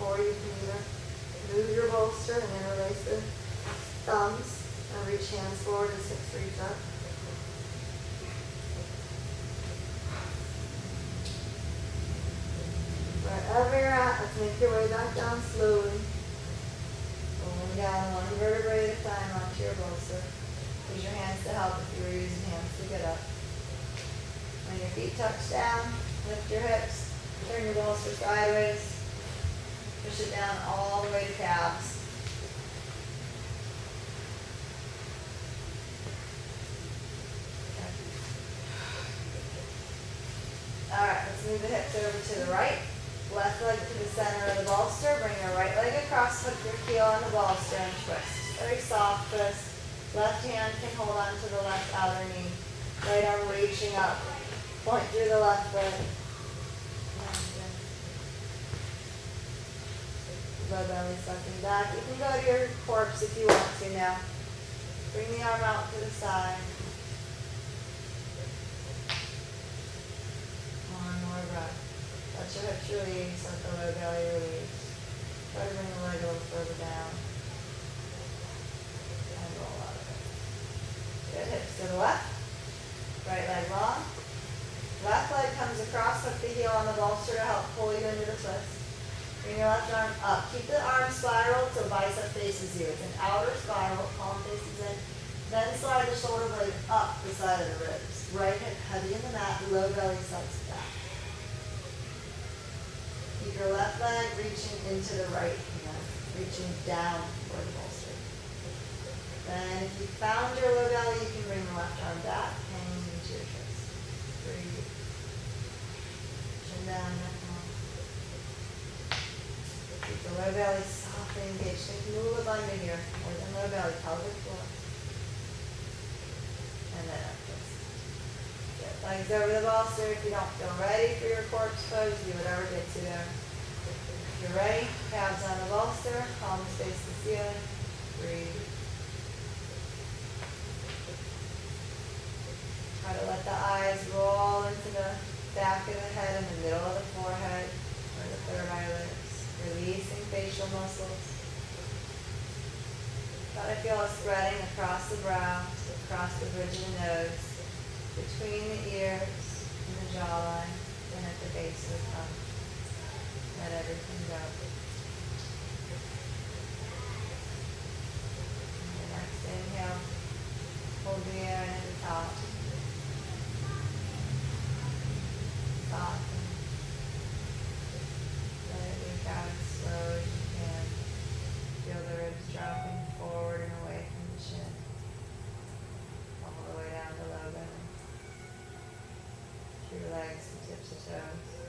Or you can either move your bolster and interlace the thumbs and reach hands forward as hips reach up. Wherever you're at, let's make your way back down slowly. Pulling down one vertebrae at a time onto your bolster. Use your hands to help if you were using hands to get up. When your feet touch down, lift your hips, turn your bolster sideways, push it down all the way to calves. Okay. All right, let's move the hips over to the right. Left leg to the center of the bolster. Bring your right leg across, hook your heel on the bolster and twist. Very soft twist. Left hand can hold on to the left outer knee. Right arm reaching up. Point through the left leg. Low belly sucking back. You can go to your corpse if you want to now. Bring the arm out to the side. One more breath. Let your hips release, let the low belly release. Try to bring the leg a little further down. And roll out of it. Good, hips to the left. Right leg long. Left leg comes across, hook the heel on the bolster to help pull you into the twist. Bring your left arm up. Keep the arm spiral till bicep faces you. It's an outer spiral, palm faces in. Then slide the shoulder blade up the side of the ribs. Right hip heavy in the mat, low belly sucks back. Keep your left leg reaching into the right hand, reaching down toward the bolster. Then if you found your low belly, you can bring the left arm back, hanging into your chest. Breathe. Chin down, neck long. Keep the low belly soft and engaged. Think mula bandha here, more than low belly, pelvic floor. And then up twist. Good. Legs over the bolster. If you don't feel ready for your corpse pose, do whatever gets you there. If you're ready, calves on the bolster, palms face the ceiling. Breathe. Try to let the eyes roll into the back of the head and the middle of the forehead, or the third eyelid. Releasing facial muscles. Try to feel a spreading across the brow, across the bridge of the nose, between the ears and the jawline, and at the base of the tongue. Let everything go. And the next inhale, hold the air in at the top. Soften. Let it leak out as slow as you can. Feel the ribs dropping forward and away from the chin. All the way down to low belly. Through your legs and tips of toes.